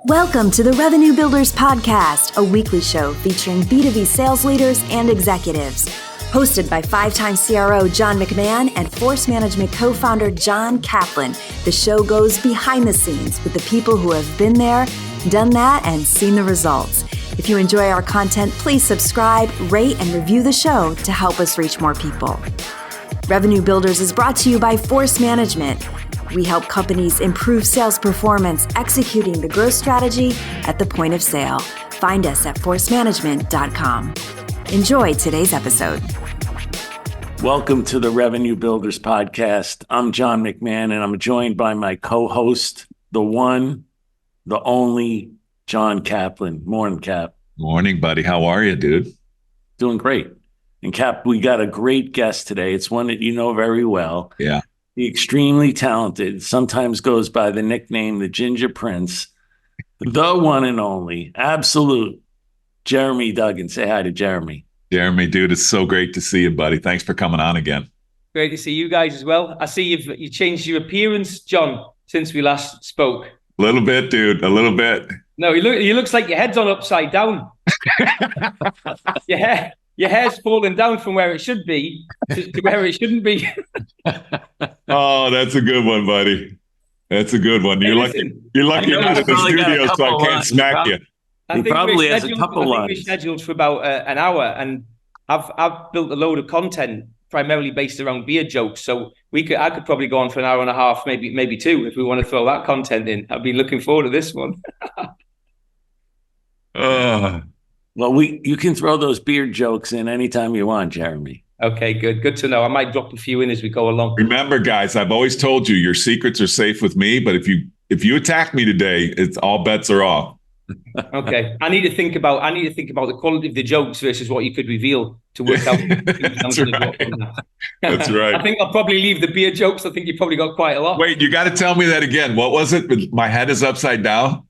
Welcome to the Revenue Builders Podcast, a weekly show featuring B2B sales leaders and executives. Hosted by five-time CRO John McMahon and Force Management co-founder John Kaplan, the show goes behind the scenes with the people who have been there, done that, and seen the results. If you enjoy our content, please subscribe, rate, and review the show to help us reach more people. Revenue Builders is brought to you by Force Management. We help companies improve sales performance, executing the growth strategy at the point of sale. Find us at forcemanagement.com. Enjoy today's episode. Welcome to the Revenue Builders Podcast. I'm John McMahon, and I'm joined by my co-host, the one, the only, John Kaplan. Morning, Cap. Morning, buddy. How are you, dude? Doing great. And Cap, we got a great guest today. It's one that you know very well. Yeah. The extremely talented, sometimes goes by the nickname, the Ginger Prince, the one and only, absolute Jeremy Duggan. Say hi to Jeremy. Jeremy, dude, it's so great to see you, buddy. Thanks for coming on again. Great to see you guys as well. I see you changed your appearance, John, since we last spoke. A little bit, dude. A little bit. No, you looks like your head's on upside down. Your hair's falling down from where it should be to where it shouldn't be. Oh, that's a good one, buddy. That's a good one. You're lucky you're not in the studio, so I can't smack you. He probably has a couple lines. We're scheduled for about an hour, and I've built a load of content primarily based around beer jokes. So I could probably go on for an hour and a half, maybe two, if we want to throw that content in. I've been looking forward to this one. Well, you can throw those beer jokes in anytime you want, Jeremy. Okay, good to know. I might drop a few in as we go along. Remember, guys, I've always told you your secrets are safe with me, but if you attack me today, it's all bets are off. Okay, I need to think about the quality of the jokes versus what you could reveal to work out. That's right. That's right. I think I'll probably leave the beer jokes. I think you probably got quite a lot. Wait, you got to tell me that again. What was it? My head is upside down.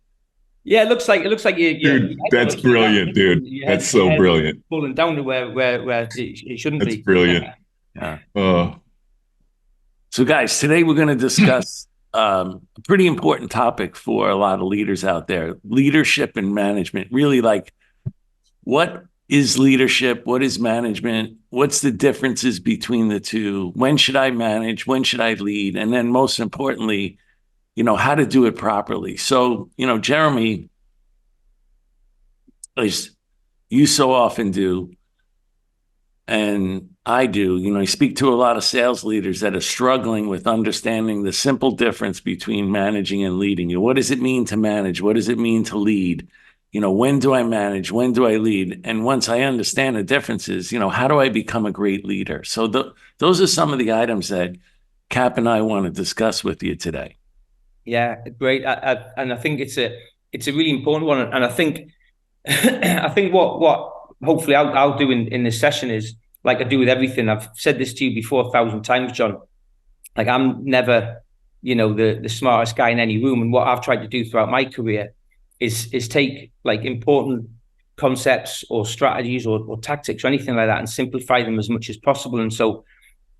Yeah, it looks like you. Dude, that's brilliant, dude. That's so brilliant. Falling down to where it shouldn't be. That's brilliant. Yeah. Oh. So, guys, today we're going to discuss a pretty important topic for a lot of leaders out there: leadership and management. Really, like, what is leadership? What is management? What's the differences between the two? When should I manage? When should I lead? And then, most importantly, how to do it properly. So, Jeremy, as you so often do, and I do, I speak to a lot of sales leaders that are struggling with understanding the simple difference between managing and leading. What does it mean to manage? What does it mean to lead? When do I manage? When do I lead? And once I understand the differences, how do I become a great leader? So those are some of the items that Cap and I want to discuss with you today. Yeah, great. And I think it's a really important one. And I think what hopefully I'll do in this session is, like I do with everything. I've said this to you before 1,000 times, John. Like, I'm never, the smartest guy in any room. And what I've tried to do throughout my career is take like important concepts or strategies or tactics or anything like that and simplify them as much as possible. And so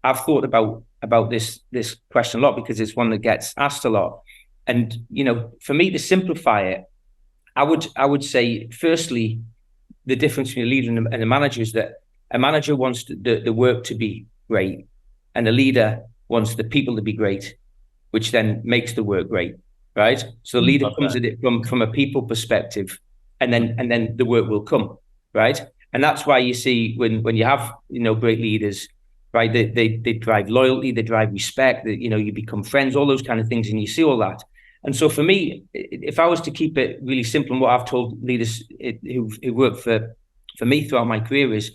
I've thought about this question a lot because it's one that gets asked a lot. And, for me to simplify it, I would say, firstly, the difference between a leader and a manager is that a manager wants the work to be great, and a leader wants the people to be great, which then makes the work great, right? So the leader comes at it from a people perspective, and then the work will come, right? And that's why you see when you have, great leaders, right? They drive loyalty, they drive respect, you become friends, all those kind of things, and you see all that. And so for me, if I was to keep it really simple, and what I've told leaders who work for me throughout my career is,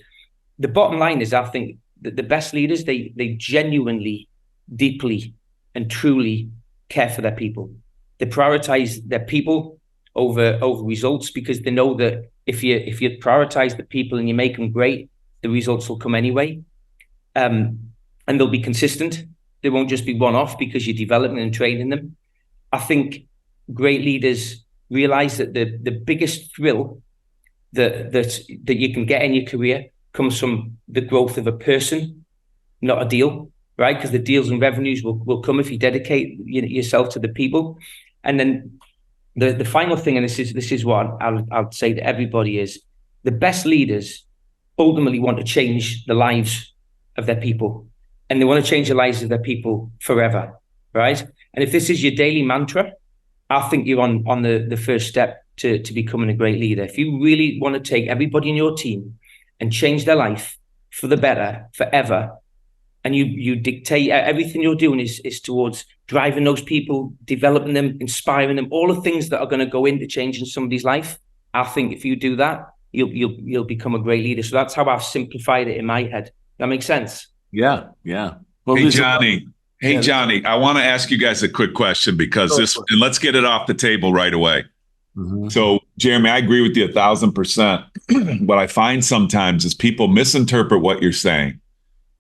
the bottom line is, I think that the best leaders, they genuinely, deeply, and truly care for their people. They prioritize their people over results, because they know that if you prioritize the people and you make them great, the results will come anyway. And they'll be consistent. They won't just be one-off because you're developing and training them. I think great leaders realize that the biggest thrill that you can get in your career comes from the growth of a person, not a deal, right? Because the deals and revenues will come if you dedicate yourself to the people. And then the final thing, and this is what I'll say to everybody, is the best leaders ultimately want to change the lives of their people, and they want to change the lives of their people forever, right? And if this is your daily mantra, I think you're on the first step to becoming a great leader. If you really want to take everybody in your team and change their life for the better forever, and you dictate everything you're doing is towards driving those people, developing them, inspiring them, all the things that are going to go into changing somebody's life. I think if you do that, you'll become a great leader. So that's how I've simplified it in my head. That makes sense? Yeah. Well, hey, Johnny, I want to ask you guys a quick question because and let's get it off the table right away. Mm-hmm. So, Jeremy, I agree with you 1,000%. What I find sometimes is people misinterpret what you're saying.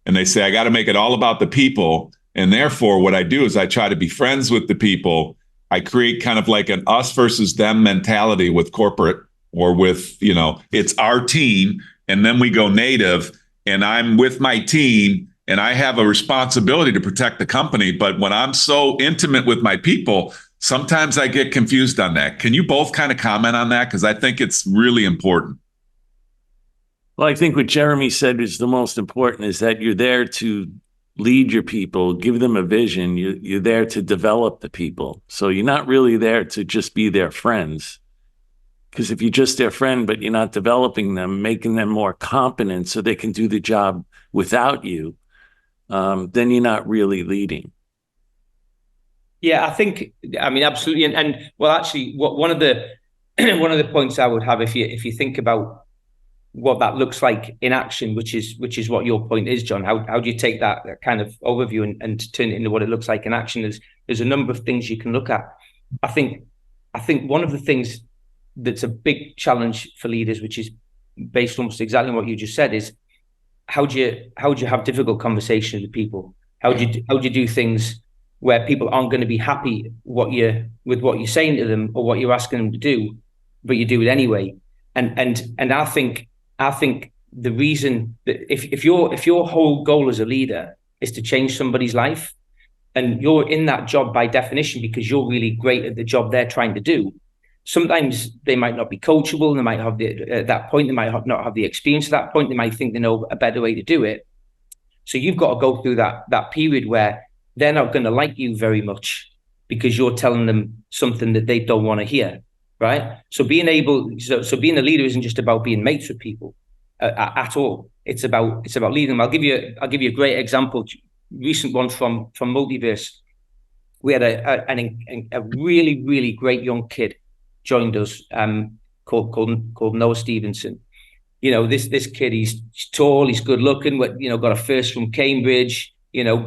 And they say, I got to make it all about the people. And therefore, what I do is I try to be friends with the people. I create kind of like an us versus them mentality with corporate or with, it's our team. And then we go native and I'm with my team and I have a responsibility to protect the company. But when I'm so intimate with my people, sometimes I get confused on that. Can you both kind of comment on that? Because I think it's really important. Well, I think what Jeremy said is the most important, is that you're there to lead your people, give them a vision. You're there to develop the people. So you're not really there to just be their friends. Because if you're just their friend, but you're not developing them, making them more competent so they can do the job without you, then you're not really leading. Yeah, I mean, absolutely. And well, actually, one of the points I would have, if you think about what that looks like in action, which is what your point is, John. How do you take that kind of overview and turn it into what it looks like in action? There's a number of things you can look at. I think one of the things that's a big challenge for leaders, which is based almost exactly on what you just said, is how do you have difficult conversations with people? How do you do things where people aren't going to be happy with what you're saying to them or what you're asking them to do, but you do it anyway? And I think the reason that if your whole goal as a leader is to change somebody's life, and you're in that job by definition because you're really great at the job they're trying to do, sometimes they might not be coachable. They might have at that point, they might not have the experience at that point. They might think they know a better way to do it. So you've got to go through that period where they're not going to like you very much because you're telling them something that they don't want to hear. Right. So being a leader isn't just about being mates with people at all. It's about leading them. I'll give you a great example. Recent one from Multiverse. We had a really, really great young kid joined us called Noah Stevenson. This kid, he's tall, he's good looking, got a first from Cambridge,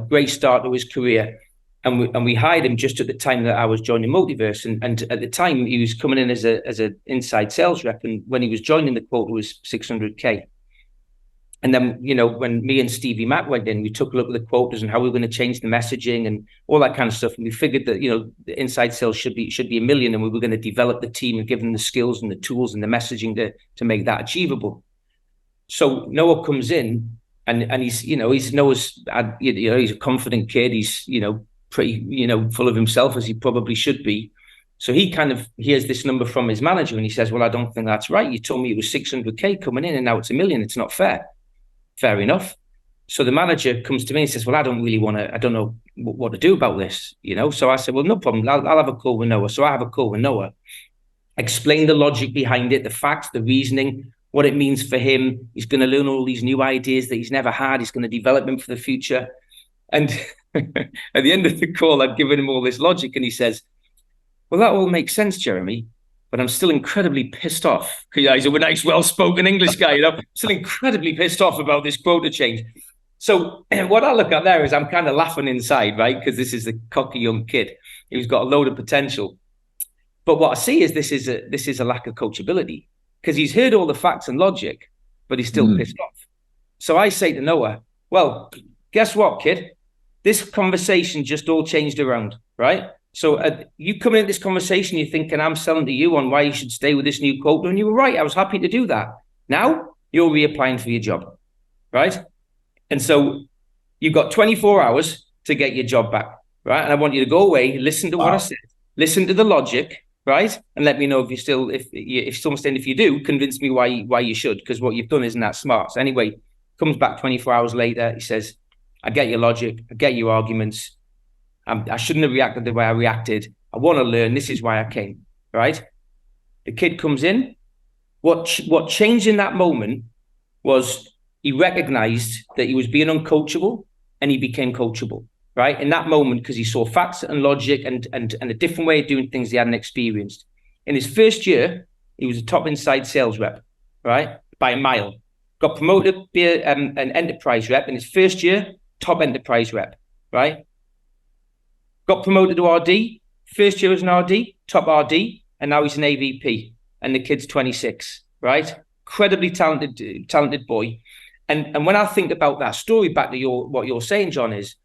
great start to his career. And we hired him just at the time that I was joining Multiverse. And at the time, he was coming in as an inside sales rep. And when he was joining, the quota was 600K. And then, when me and Stevie Mack went in, we took a look at the quotas and how we were going to change the messaging and all that kind of stuff. And we figured that, the inside sales should be $1 million. And we were going to develop the team and give them the skills and the tools and the messaging to make that achievable. So Noah comes in and he's Noah's, he's a confident kid. He's, pretty, full of himself, as he probably should be. So he hears this number from his manager and he says, well, I don't think that's right. You told me it was 600K coming in and now it's $1 million. It's not fair. Fair enough. So the manager comes to me and says, well, I don't know what to do about this, So I said, well, no problem. I'll have a call with Noah. So I have a call with Noah, explain the logic behind it, the facts, the reasoning, what it means for him. He's going to learn all these new ideas that he's never had. He's going to develop them for the future. And at the end of the call, I'd given him all this logic and he says, well, that all makes sense, Jeremy, but I'm still incredibly pissed off. He's a nice, well-spoken English guy, still incredibly pissed off about this quota change. So what I look at there is I'm kind of laughing inside, right? Because this is a cocky young kid who's got a load of potential. But what I see is this is a lack of coachability because he's heard all the facts and logic, but he's still pissed off. So I say to Noah, well, guess what, kid? This conversation just all changed around, right? So you come into this conversation, you're thinking I'm selling to you on why you should stay with this new quota, and you were right. I was happy to do that. Now you're reapplying for your job, right? And so you've got 24 hours to get your job back, right? And I want you to go away, listen to what I said, listen to the logic, right? And let me know if you still understand. If you do, convince me why you should, because what you've done isn't that smart. So anyway, comes back 24 hours later. He says, I get your logic. I get your arguments. I shouldn't have reacted the way I reacted. I want to learn. This is why I came, right? The kid comes in. What changed in that moment was he recognized that he was being uncoachable and he became coachable, right? In that moment, because he saw facts and logic and a different way of doing things he hadn't experienced. In his first year, he was a top inside sales rep, right? By a mile. Got promoted to be an enterprise rep. In his first year, top enterprise rep, right? Got promoted to RD. First year as an RD, top RD, and now he's an AVP. And the kid's 26, right? Incredibly talented boy. And when I think about that story, back to what you're saying, John, is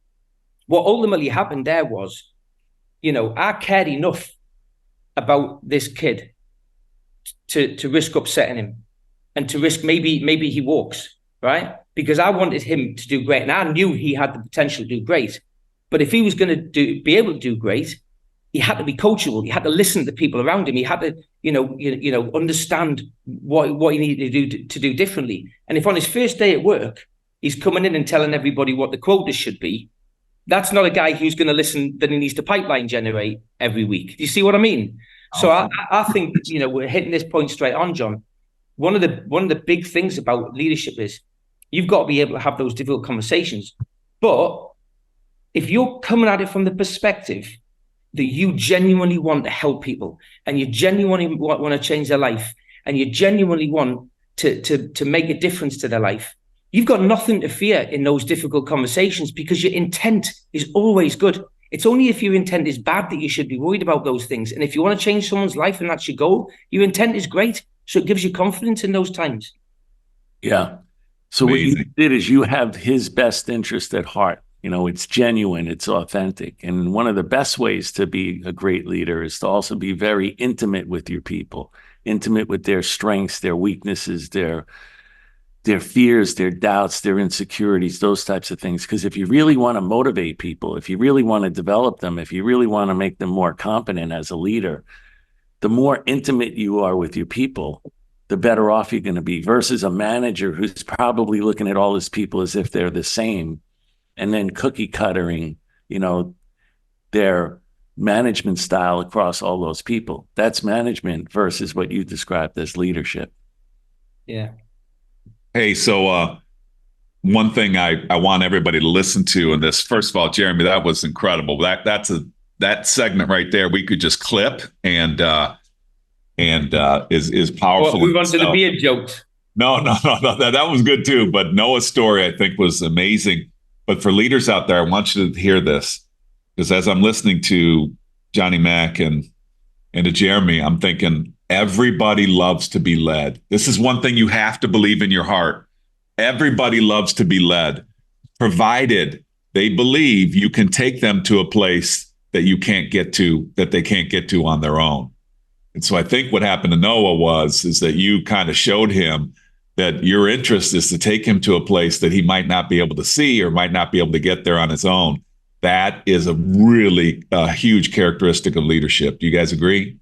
what ultimately happened there was, I cared enough about this kid to risk upsetting him and to risk maybe he walks, right? Because I wanted him to do great, and I knew he had the potential to do great. But if he was going to be able to do great, he had to be coachable. He had to listen to the people around him. He had to, understand what he needed to do differently. And if on his first day at work, he's coming in and telling everybody what the quotas should be, that's not a guy who's going to listen that he needs to pipeline generate every week. Do you see what I mean? So I think, we're hitting this point straight on, John. One of the big things about leadership is you've got to be able to have those difficult conversations. But if you're coming at it from the perspective that you genuinely want to help people and you genuinely want to change their life and you genuinely want to make a difference to their life, you've got nothing to fear in those difficult conversations because your intent is always good. It's only if your intent is bad that you should be worried about those things. And if you want to change someone's life and that's your goal, your intent is great. So it gives you confidence in those times. Yeah. So Amazing. What you did is you have his best interest at heart. It's genuine, it's authentic. And one of the best ways to be a great leader is to also be very intimate with your people, intimate with their strengths, their weaknesses, their fears, their doubts, their insecurities, those types of things. Because if you really want to motivate people, if you really want to develop them, if you really want to make them more competent as a leader, the more intimate you are with your people, the better off you're going to be versus a manager who's probably looking at all his people as if they're the same. And then cookie cuttering, their management style across all those people. That's management versus what you described as leadership. Yeah. Hey, so one thing I want everybody to listen to in this, first of all, Jeremy, that was incredible. That segment right there, we could just clip and is powerful. Well, move on to the beard jokes. No, that was good too. But Noah's story, I think, was amazing. But for leaders out there, I want you to hear this, because as I'm listening to Johnny Mac and to Jeremy, I'm thinking everybody loves to be led. This is one thing you have to believe in your heart. Everybody loves to be led, provided they believe you can take them to a place that they can't get to on their own. And so I think what happened to Noah is that you kind of showed him that your interest is to take him to a place that he might not be able to see or might not be able to get there on his own. That is a really huge characteristic of leadership. Do you guys agree?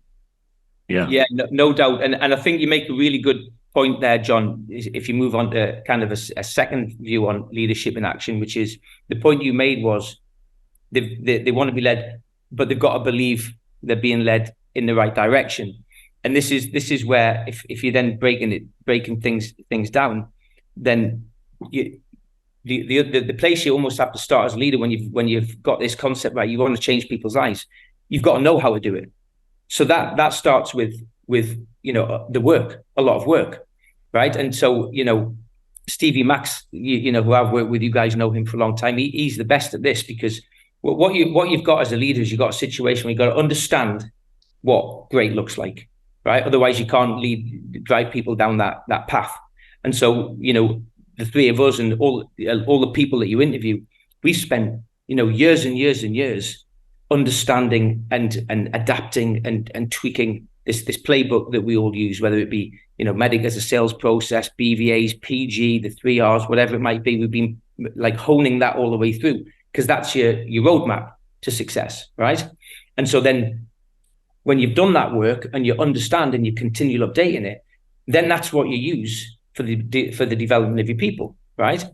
Yeah, no doubt. And I think you make a really good point there, John, if you move on to kind of a second view on leadership in action, which is the point you made was they want to be led, but they've got to believe they're being led in the right direction. And this is where if you're then breaking things down, then the place you almost have to start as a leader when you've got this concept right, you want to change people's lives, you've got to know how to do it. So that starts with the work, a lot of work, right? And so Stevie Max, who I've worked with, you guys know him for a long time. He's the best at this, because what you've got as a leader is you've got a situation where you've got to understand what great looks like. Right? Otherwise, you can't drive people down that path. And so, the three of us and all the people that you interview, we spent, years and years and years understanding and adapting and tweaking this playbook that we all use, whether it be, MEDDIC as a sales process, BVAs, PG, the 3 Rs, whatever it might be. We've been like honing that all the way through, because that's your roadmap to success, right? And so then when you've done that work and you understand and you continue updating it, then that's what you use for the development of your people, right?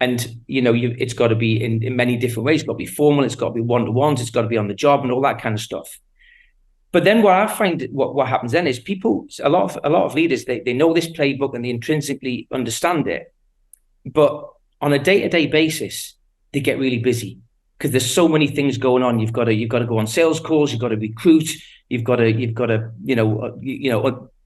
And it's got to be in many different ways. It's got to be formal. It's got to be one-to-ones. It's got to be on the job and all that kind of stuff. But then what I find what happens then is people, a lot of leaders, they know this playbook and they intrinsically understand it, but on a day-to-day basis, they get really busy because there's so many things going on. You've got to go on sales calls. You've got to recruit. You've got to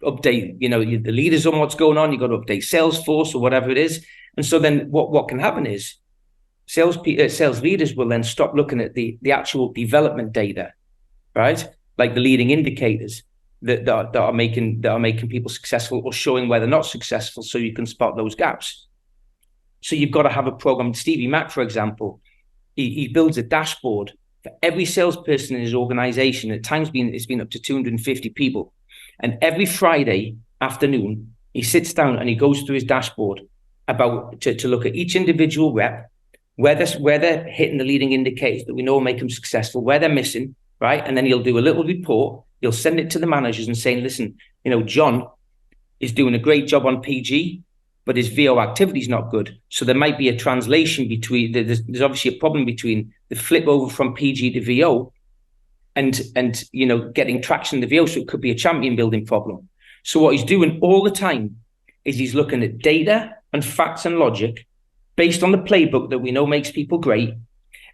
update the leaders on what's going on. You've got to update Salesforce or whatever it is. And so then what can happen is sales leaders will then stop looking at the actual development data, right? Like the leading indicators that are making people successful or showing where they're not successful, so you can spot those gaps. So you've got to have a program. Stevie Mack, for example, he builds a dashboard for every salesperson in his organization. At times it's been up to 250 people. And every Friday afternoon, he sits down and he goes through his dashboard to look at each individual rep, where they're hitting the leading indicators that we know will make them successful, where they're missing, right? And then he'll do a little report. He'll send it to the managers and saying, listen, John is doing a great job on PG, but his VO activity is not good. So there might be a translation between, there's obviously a problem between the flip over from PG to VO and getting traction in the VO. So it could be a champion building problem. So what he's doing all the time is he's looking at data and facts and logic based on the playbook that we know makes people great.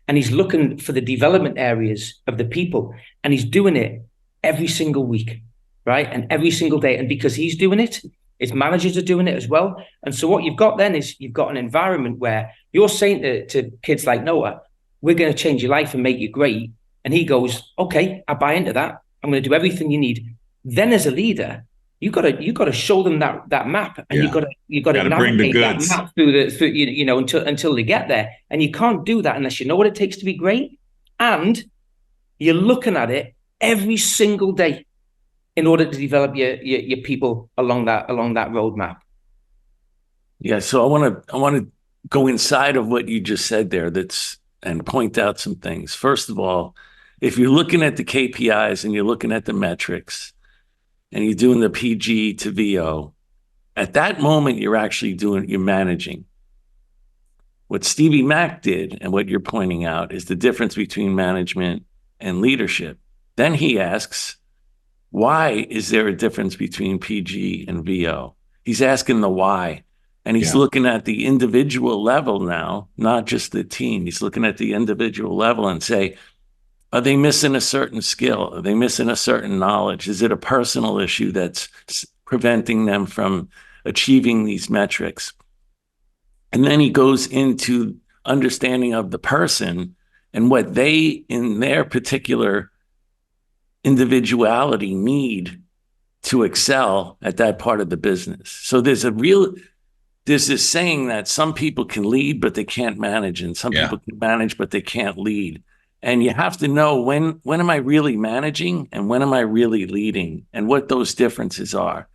And he's looking for the development areas of the people. And he's doing it every single week, right? And every single day. And because he's doing it, his managers are doing it as well. And so what you've got then is you've got an environment where you're saying to kids like Noah, we're going to change your life and make you great. And he goes, okay, I buy into that. I'm going to do everything you need. Then as a leader, you got to show them that map, and you got to navigate that map through until they get there. And you can't do that unless you know what it takes to be great, and you're looking at it every single day in order to develop your people along that roadmap. Yeah, so I want to go inside of what you just said there. And point out some things. First of all, if you're looking at the KPIs and you're looking at the metrics, and you're doing the PG to VO, at that moment, you're managing. What Stevie Mack did and what you're pointing out is the difference between management and leadership. Then he asks, why is there a difference between PG and VO? He's asking the why. And he's looking at the individual level now, not just the team. He's looking at the individual level and say, are they missing a certain skill? Are they missing a certain knowledge? Is it a personal issue that's preventing them from achieving these metrics? And then he goes into understanding of the person and what they, in their particular individuality, need to excel at that part of the business. So there's this saying that some people can lead, but they can't manage, and some people can manage, but they can't lead. And you have to know when am I really managing and when am I really leading, and what those differences are.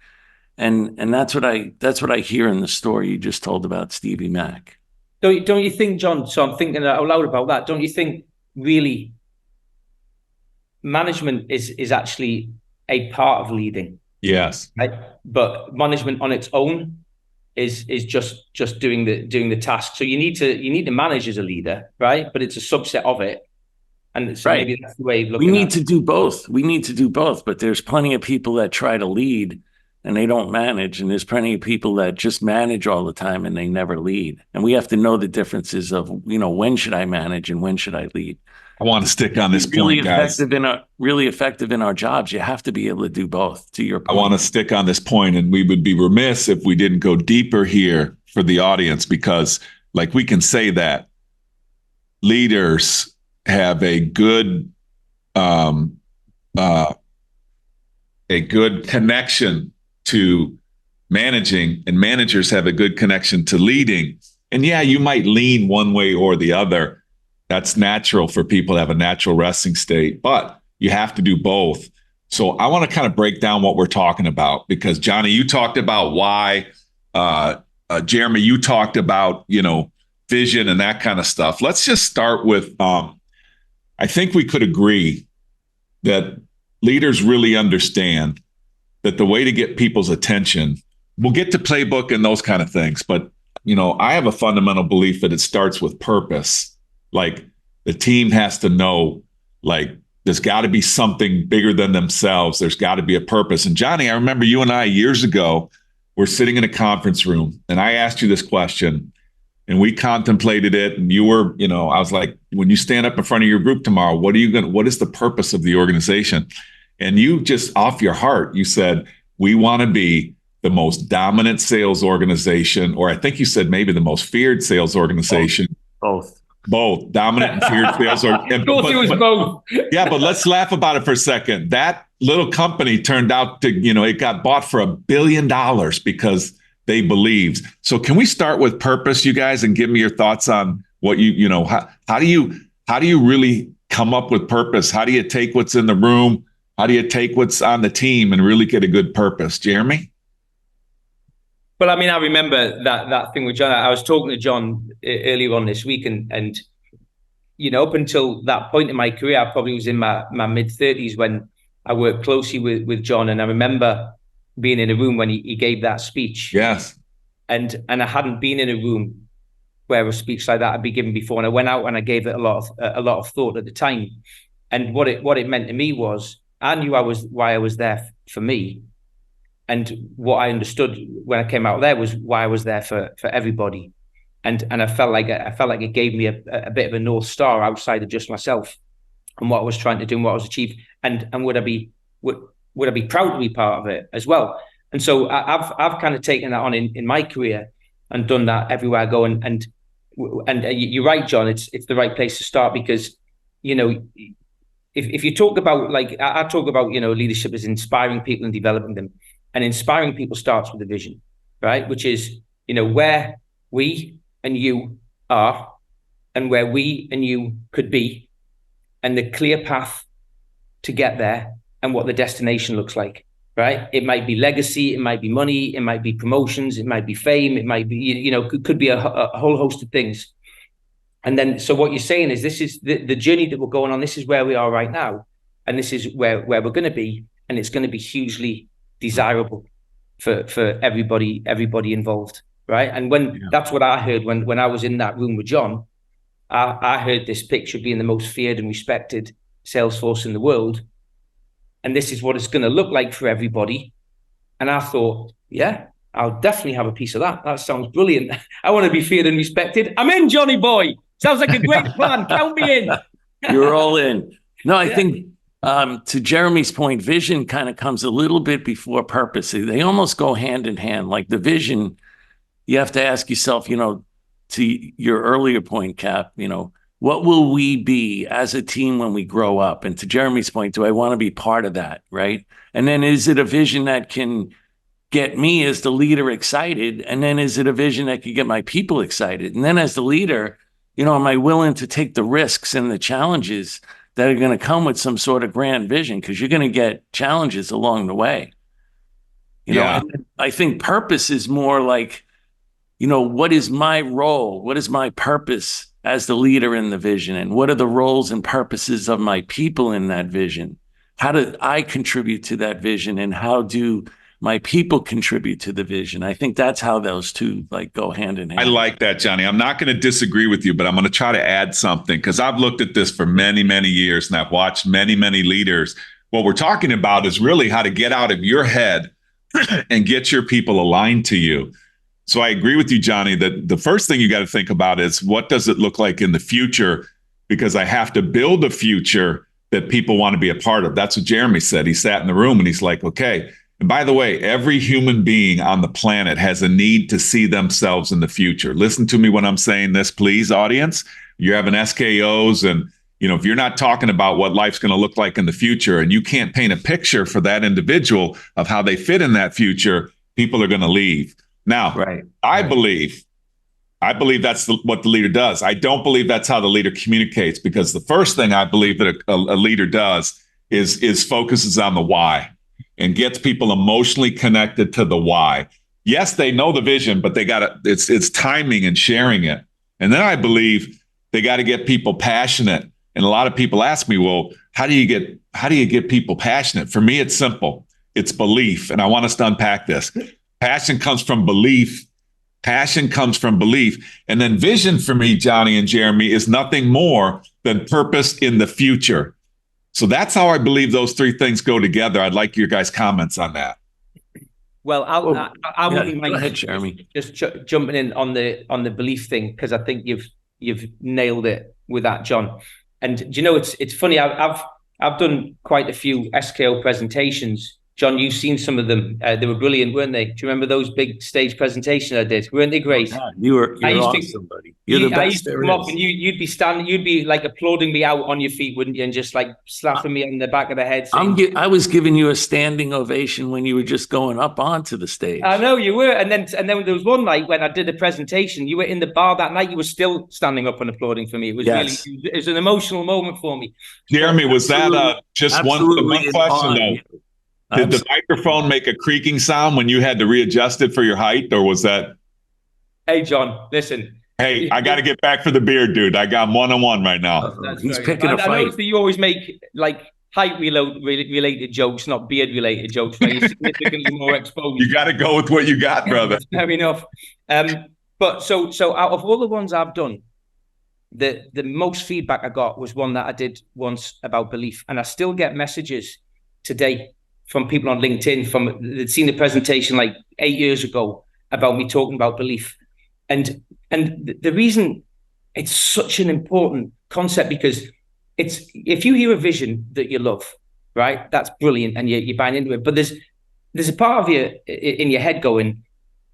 And that's what I hear in the story you just told about Stevie Mack. Don't you think, John? So I'm thinking out loud about that. Don't you think really management is actually a part of leading? Yes. Right? But management on its own is just doing the task. So you need to manage as a leader, right? But it's a subset of it. And so maybe that's the way of looking at it. We need to do both, but there's plenty of people that try to lead and they don't manage. And there's plenty of people that just manage all the time and they never lead. And we have to know the differences of, when should I manage and when should I lead? I want to stick on this point, guys. Really effective in our jobs. You have to be able to do both, to your point. I want to stick on this point, and we would be remiss if we didn't go deeper here for the audience, because we can say that leaders have a good connection to managing, and managers have a good connection to leading. And you might lean one way or the other. That's natural for people to have a natural resting state, but you have to do both. So I want to kind of break down what we're talking about, because Johnny, you talked about why, Jeremy, you talked about, vision and that kind of stuff. Let's just start with, I think we could agree that leaders really understand that the way to get people's attention, we'll get to playbook and those kind of things, but I have a fundamental belief that it starts with purpose. Like the team has to know, like, there's got to be something bigger than themselves. There's got to be a purpose. And Johnny, I remember you and I years ago were sitting in a conference room and I asked you this question and we contemplated it. And you were, I was like, when you stand up in front of your group tomorrow, what is the purpose of the organization? And you just off your heart, you said, we want to be the most dominant sales organization, or I think you said maybe the most feared sales organization. Both dominant and feared sales. Both. Yeah, but let's laugh about it for a second. That little company turned out to, it got bought for $1 billion because they believed. So can we start with purpose, you guys, and give me your thoughts on what how do you really come up with purpose? How do you take what's in the room? How do you take what's on the team and really get a good purpose? Jeremy? Well, I mean, I remember that thing with John. I was talking to John earlier on this week, and up until that point in my career, I probably was in my mid-30s when I worked closely with John. And I remember being in a room when he gave that speech. Yes. And I hadn't been in a room where a speech like that had been given before. And I went out and I gave it a lot of thought at the time. And what it meant to me was I knew why I was there for me. And what I understood when I came out there was why I was there for everybody. And I felt like it gave me a bit of a North Star outside of just myself and what I was trying to do and what I was achieving. And would I be proud to be part of it as well? And so I've kind of taken that on in my career and done that everywhere I go. And you're right, John, it's the right place to start because, if you talk about, like I talk about, leadership is inspiring people and developing them. And inspiring people starts with a vision, right? Which is, where we and you are and where we and you could be and the clear path to get there and what the destination looks like, right? It might be legacy, it might be money, it might be promotions, it might be fame, it might be, could be a whole host of things. And then, so what you're saying is this is the journey that we're going on. This is where we are right now. And this is where we're going to be. And it's going to be hugely desirable for everybody involved, right? And that's what I heard when I was in that room with John. I heard this picture of being the most feared and respected sales force in the world, and this is what it's going to look like for everybody. And I thought, yeah, I'll definitely have a piece of that. That sounds brilliant. I want to be feared and respected. I'm in, Johnny boy. Sounds like a great plan. Count me in. You're all in. No, I think. To Jeremy's point, vision kind of comes a little bit before purpose. They almost go hand in hand. Like the vision, you have to ask yourself, to your earlier point, Cap, what will we be as a team when we grow up? And to Jeremy's point, do I want to be part of that, right? And then is it a vision that can get me as the leader excited? And then is it a vision that can get my people excited? And then as the leader, am I willing to take the risks and the challenges that are going to come with some sort of grand vision, because you're going to get challenges along the way. I think purpose is more like, what is my role? What is my purpose as the leader in the vision? And what are the roles and purposes of my people in that vision? How do I contribute to that vision? And how do my people contribute to the vision? I think that's how those two go hand in hand. I like that, Johnny. I'm not going to disagree with you, but I'm going to try to add something because I've looked at this for many, many years and I've watched many, many leaders. What we're talking about is really how to get out of your head and get your people aligned to you. So I agree with you, Johnny, that the first thing you got to think about is what does it look like in the future? Because I have to build a future that people want to be a part of. That's what Jeremy said. He sat in the room and he's like, okay. And by the way, every human being on the planet has a need to see themselves in the future. Listen to me when I'm saying this, please, audience. You're having SKOs and, if you're not talking about what life's going to look like in the future and you can't paint a picture for that individual of how they fit in that future, people are going to leave. Now, I believe that's what the leader does. I don't believe that's how the leader communicates, because the first thing I believe that a leader does is focuses on the why and gets people emotionally connected to the why. Yes, they know the vision, but it's timing and sharing it. And then I believe they got to get people passionate And a lot of people ask me, well, how do you get people passionate? For me, it's simple. It's belief. And I want us to unpack this. Passion comes from belief. Passion comes from belief. And then vision for me, Johnny and Jeremy, is nothing more than purpose in the future. So that's how I believe those three things go together. I'd like your guys' comments on that. Well, I wouldn't mind go ahead, Jeremy. Just jumping in on the belief thing, because I think you've nailed it with that, John. And do you know, it's funny. I've done quite a few SKO presentations. John, you've seen some of them. They were brilliant, weren't they? Do you remember those big stage presentations I did? Weren't they great? Oh, you're awesome, buddy. You're the best there is. And you'd be standing, you'd be like applauding me out on your feet, wouldn't you? And just like slapping me on the back of the head. Saying, I was giving you a standing ovation when you were just going up onto the stage. I know you were. And then there was one night when I did a presentation, you were in the bar that night, you were still standing up and applauding for me. It was it was an emotional moment for me. Jeremy, was that just one question though? Did the microphone make a creaking sound when you had to readjust it for your height, or was that? Hey, John, listen. Hey, I got to get back for the beard, dude. I got 1-on-1 right now. He's picking a fight. I noticed that you always make like height related jokes, not beard related jokes, where you're significantly more exposed. You got to go with what you got, brother. Fair enough. But so out of all the ones I've done, the most feedback I got was one that I did once about belief, and I still get messages today from people on LinkedIn they'd seen the presentation like 8 years ago about me talking about belief. And the reason it's such an important concept, because it's, if you hear a vision that you love, right, that's brilliant and you're buying into it. But there's a part of you in your head going,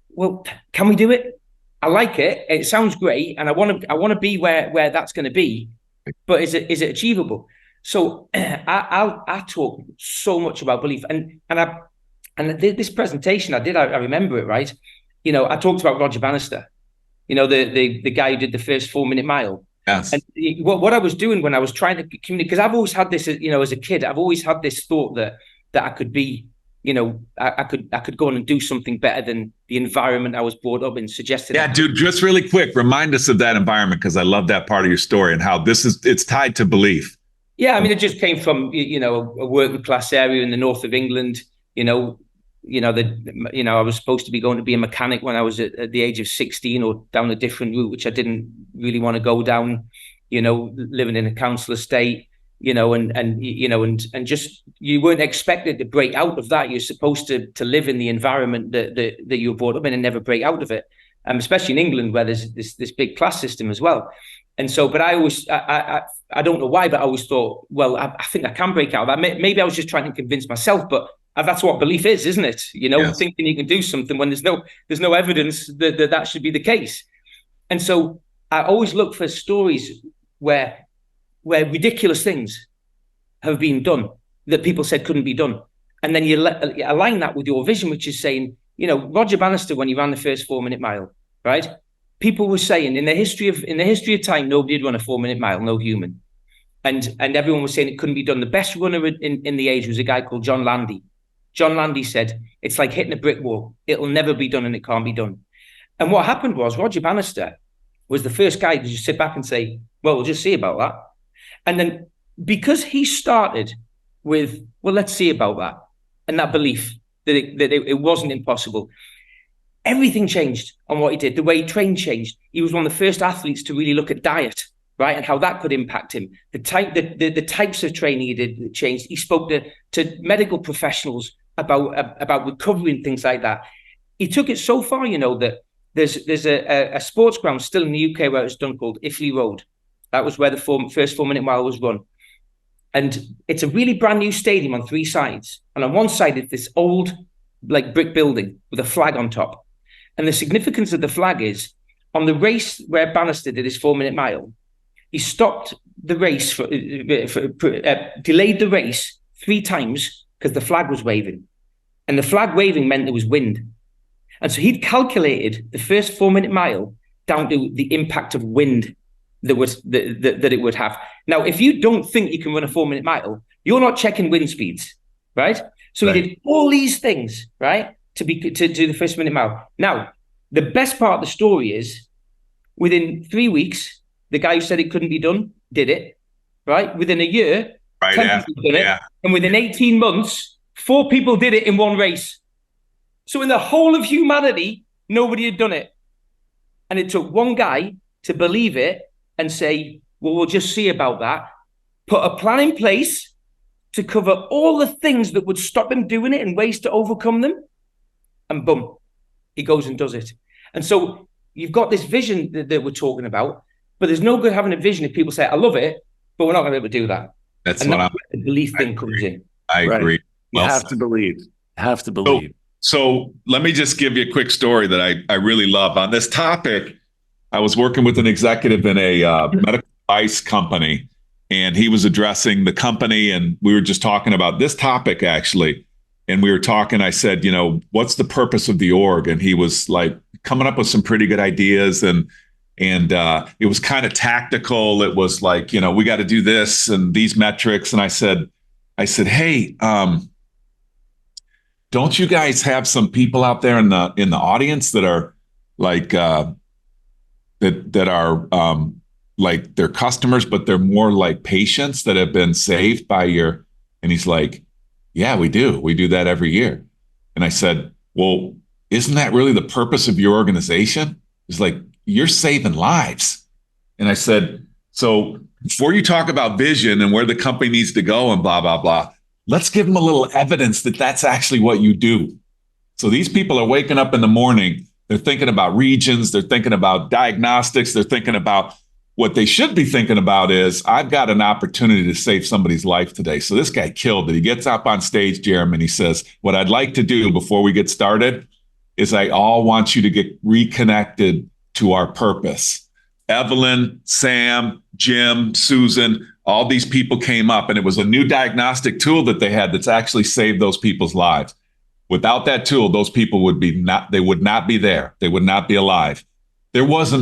well, can we do it? I like it. It sounds great. And I want to be where that's going to be, but is it achievable? So I talk so much about belief, and this presentation I did, I remember it, right? You know, I talked about Roger Bannister, you know, the guy who did the first 4-minute mile. Yes. And what I was doing when I was trying to communicate, because I've always had this, you know, as a kid, I've always had this thought that I could be, you know, I could go on and do something better than the environment I was brought up in suggested. Yeah, dude, just really quick, remind us of that environment, because I love that part of your story and how it's tied to belief. Yeah, I mean, it just came from, you know, a working class area in the north of England. I was supposed to be going to be a mechanic when I was at the age of 16, or down a different route, which I didn't really want to go down. You know, living in a council estate, you know, and just, you weren't expected to break out of that. You're supposed to live in the environment that you were brought up in and never break out of it. Especially in England, where there's this big class system as well. And so, but I always, I don't know why, but I always thought, well, I think I can break out of that. Maybe I was just trying to convince myself, but that's what belief is, isn't it? You know, yes. Thinking you can do something when there's no evidence that should be the case. And so I always look for stories where ridiculous things have been done that people said couldn't be done. And then you align that with your vision, which is saying, you know, Roger Bannister, when he ran the first 4-minute mile, right? People were saying in the history of time, nobody had run a 4-minute mile, no human. And everyone was saying it couldn't be done. The best runner in the age was a guy called John Landy. John Landy said, it's like hitting a brick wall. It'll never be done and it can't be done. And what happened was Roger Bannister was the first guy to just sit back and say, well, we'll just see about that. And then because he started with, well, let's see about that, and that belief that it wasn't impossible, everything changed on what he did. The way he trained changed. He was one of the first athletes to really look at diet, right, and how that could impact him. The types of training he did changed. He spoke to medical professionals about recovery and things like that. He took it so far, you know, that there's a sports ground still in the UK where it's done called Iffley Road. That was where the first 4-minute mile was run. And it's a really brand new stadium on 3 sides. And on one side, it's this old, like, brick building with a flag on top. And the significance of the flag is, on the race where Bannister did his 4-minute mile, he stopped the race, delayed the race 3 times because the flag was waving. And the flag waving meant there was wind. And so he'd calculated the first 4-minute mile down to the impact of wind that it would have. Now, if you don't think you can run a 4-minute mile, you're not checking wind speeds, right? So right. He did all these things, right, to do the first 1-minute mile. Now, the best part of the story is, within 3 weeks, the guy who said it couldn't be done did it. right? Within a year, Right 10 after, people did it. And within 18 months, 4 people did it in one race. So in the whole of humanity, nobody had done it. And it took one guy to believe it and say, well, we'll just see about that. Put a plan in place to cover all the things that would stop him doing it and ways to overcome them. And boom, he goes and does it. And so you've got this vision that we're talking about, but there's no good having a vision if people say, I love it, but we're not going to be able to do that. That's what the belief thing comes in. I agree. You have to believe. Have to believe. So let me just give you a quick story that I really love on this topic. I was working with an executive in a medical device company, and he was addressing the company, and we were just talking about this topic actually. And we were talking, I said, what's the purpose of the org? And he was like coming up with some pretty good ideas, and it was kind of tactical. It was like, we got to do this and these metrics. And I said, hey, don't you guys have some people out there in the audience that are like that are like they're customers, but they're more like patients that have been saved by your? And he's like, yeah, we do. We do that every year. And I said, well, isn't that really the purpose of your organization? It's like, you're saving lives. And I said, so before you talk about vision and where the company needs to go and blah, blah, blah, let's give them a little evidence that that's actually what you do. So these people are waking up in the morning. They're thinking about regions. They're thinking about diagnostics. They're thinking about what they should be thinking about is, I've got an opportunity to save somebody's life today. So this guy killed it. He gets up on stage, Jeremy, and he says, what I'd like to do before we get started is I all want you to get reconnected to our purpose. Evelyn, Sam, Jim, Susan, all these people came up, and it was a new diagnostic tool that they had that's actually saved those people's lives. Without that tool, those people would not be there. They would not be alive. There wasn't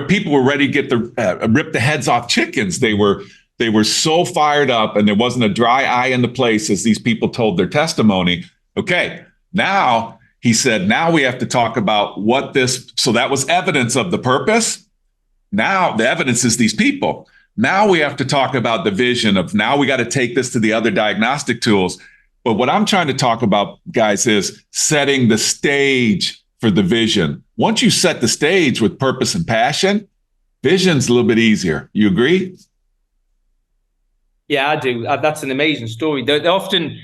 people were ready to get rip the heads off chickens. They were so fired up, and there wasn't a dry eye in the place as these people told their testimony. Okay, now he said, now we have to talk about so that was evidence of the purpose. Now the evidence is these people. Now we have to talk about the vision of, now we got to take this to the other diagnostic tools. But what I'm trying to talk about, guys, is setting the stage for the vision. Once you set the stage with purpose and passion, vision's a little bit easier. You agree? Yeah, I do. That's an amazing story. There often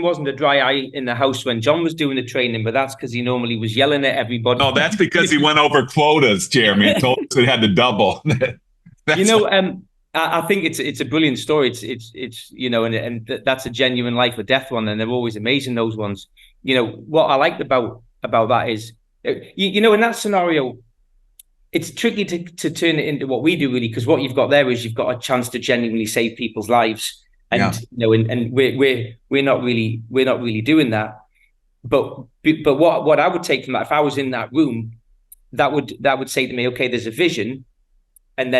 wasn't a dry eye in the house when John was doing the training, but that's because he normally was yelling at everybody. No, that's because he went over quotas, Jeremy, and told us he had to double. I think it's a brilliant story. It's and that's a genuine life or death one, and they're always amazing, those ones. What I liked about that is, in that scenario, it's tricky to turn it into what we do, really, because what you've got there is you've got a chance to genuinely save people's lives, and and we're not really doing that. But what I would take from that, if I was in that room, that would say to me, okay, there's a vision, and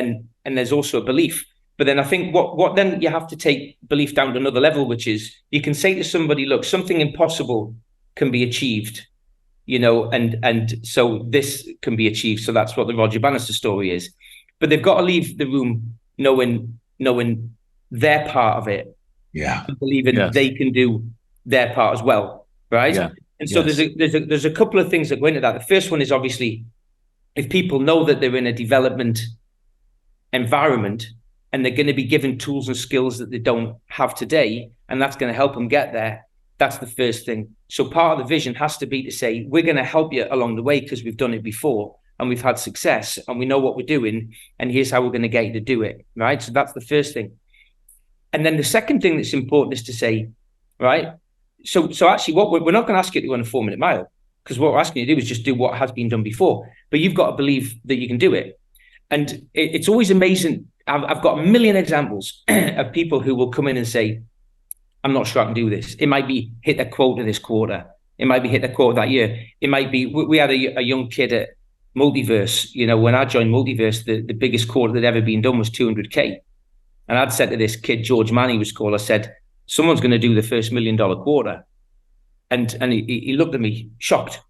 there's also a belief. But then I think what then you have to take belief down to another level, which is you can say to somebody, look, something impossible can be achieved. And so this can be achieved. So that's what the Roger Bannister story is. But they've got to leave the room knowing their part of it. Yeah. And believing they can do their part as well. Right. Yeah. And so there's a couple of things that go into that. The first one is obviously, if people know that they're in a development environment and they're going to be given tools and skills that they don't have today, and that's going to help them get there. That's the first thing. So part of the vision has to be to say, we're going to help you along the way because we've done it before and we've had success and we know what we're doing, and here's how we're going to get you to do it, right? So that's the first thing. And then the second thing that's important is to say, right, so actually what we're not going to ask you to run a 4-minute mile, because what we're asking you to do is just do what has been done before, but you've got to believe that you can do it. And it's always amazing. I've got a million examples of people who will come in and say, I'm not sure I can do this. It might be hit a quota this quarter. It might be hit a quota that year. It might be, we had a young kid at Multiverse. When I joined Multiverse, the biggest quota that had ever been done was 200K. And I'd said to this kid, George Mann, he was called, I said, someone's going to do the first $1 million quarter. And he looked at me shocked,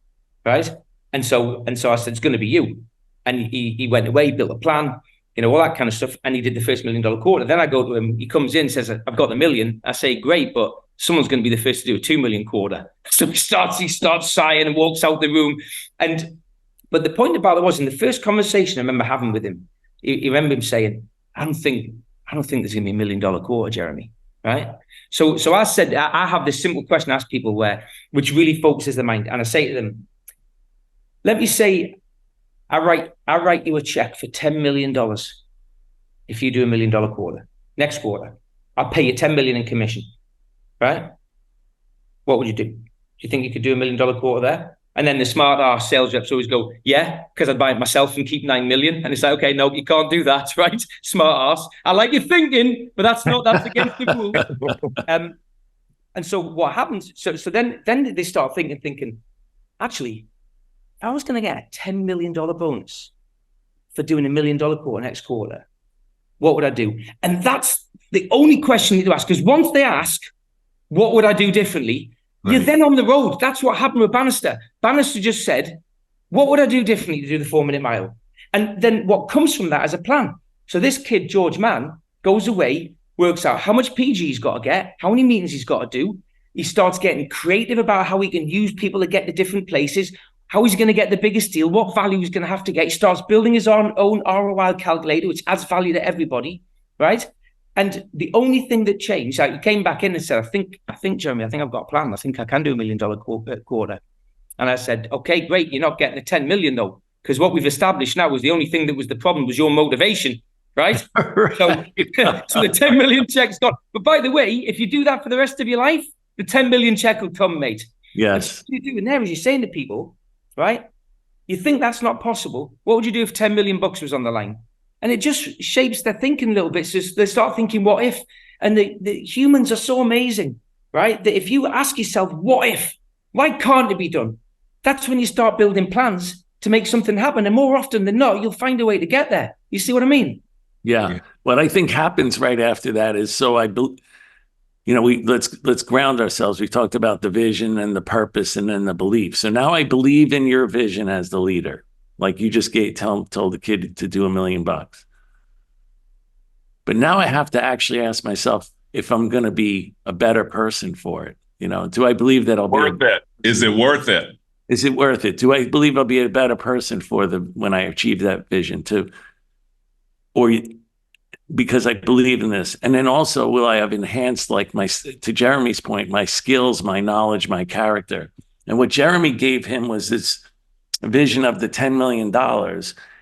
right? And so I said, it's going to be you. And he went away, built a plan, all that kind of stuff. And he did the first $1 million quarter. Then I go to him, he comes in, says, I've got the $1 million. I say, great, but someone's going to be the first to do a $2 million quarter. So he starts sighing and walks out the room. But the point about it was, in the first conversation I remember having with him, he remember him saying, I don't think there's going to be $1 million quarter, Jeremy. Right. So I said, I have this simple question I ask people which really focuses the mind. And I say to them, let me say, I write you a check for $10 million if you do $1 million quarter. Next quarter, I'll pay you $10 million in commission. Right? What would you do? Do you think you could do $1 million quarter there? And then the smart ass sales reps always go, yeah, because I'd buy it myself and keep 9 million. And it's like, okay, no, you can't do that, right? Smart ass. I like your thinking, but that's against the rule. And so what happens? So then they start thinking, actually, if I was going to get a $10 million bonus for doing $1 million quarter next quarter, what would I do? And that's the only question you need to ask. Because once they ask, what would I do differently? Right. You're then on the road. That's what happened with Bannister. Bannister just said, what would I do differently to do the 4-minute mile? And then what comes from that is a plan. So this kid, George Mann, goes away, works out how much PG he's got to get, how many meetings he's got to do. He starts getting creative about how he can use people to get to different places, how he's going to get the biggest deal, what value he's going to have to get. He starts building his own ROI calculator, which adds value to everybody, right? And the only thing that changed, he came back in and said, I think, Jeremy, I think I've got a plan. I think I can do $1 million quarter. And I said, okay, great. You're not getting the 10 million though, because what we've established now was the only thing that was the problem was your motivation, right? Right. So the 10 million check's gone. But by the way, if you do that for the rest of your life, the 10 million check will come, mate. Yes. What you're doing there is you're saying to people, right? You think that's not possible. What would you do if 10 million bucks was on the line? And it just shapes their thinking a little bit. So they start thinking, what if? And the humans are so amazing, right? That if you ask yourself, what if? Why can't it be done? That's when you start building plans to make something happen. And more often than not, you'll find a way to get there. You see what I mean? Yeah. What I think happens right after that is, let's ground ourselves. We talked about the vision and the purpose and then the belief. So now I believe in your vision as the leader. Like you just told the kid to do $1 million. But now I have to actually ask myself if I'm going to be a better person for it. Do I believe that I'll be worth it? Is it worth it? Is it worth it? Do I believe I'll be a better person when I achieve that vision because I believe in this? And then also, will I have enhanced, to Jeremy's point, my skills, my knowledge, my character? And what Jeremy gave him was this vision of the $10 million.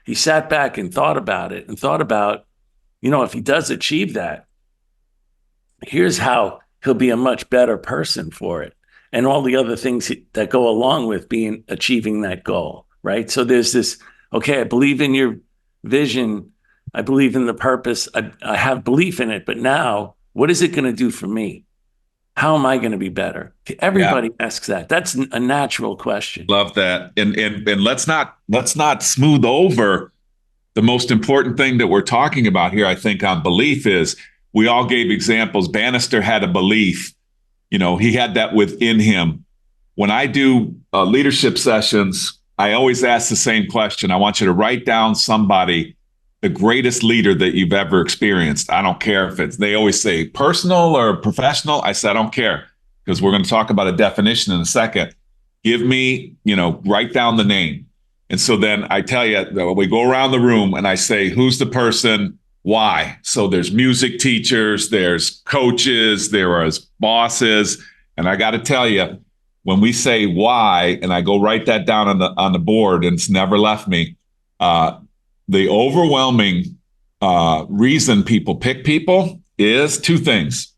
He sat back and thought about it and thought about, if he does achieve that, here's how he'll be a much better person for it. And all the other things that go along with achieving that goal, right? So there's this, okay, I believe in your vision. I believe in the purpose. I have belief in it, but now what is it going to do for me? How am I going to be better? Everybody asks that. That's a natural question. Love that. And let's not smooth over the most important thing that we're talking about here, I think, on belief is we all gave examples. Bannister had a belief. He had that within him. When I do leadership sessions, I always ask the same question. I want you to write down somebody, the greatest leader that you've ever experienced. I don't care if they always say personal or professional. I said, I don't care, because we're going to talk about a definition in a second. Give me, write down the name. And so then I tell you, we go around the room and I say, who's the person? Why? So there's music teachers, there's coaches, there are bosses. And I got to tell you, when we say why, and I go write that down on the board, and it's never left me, the overwhelming reason people pick people is two things.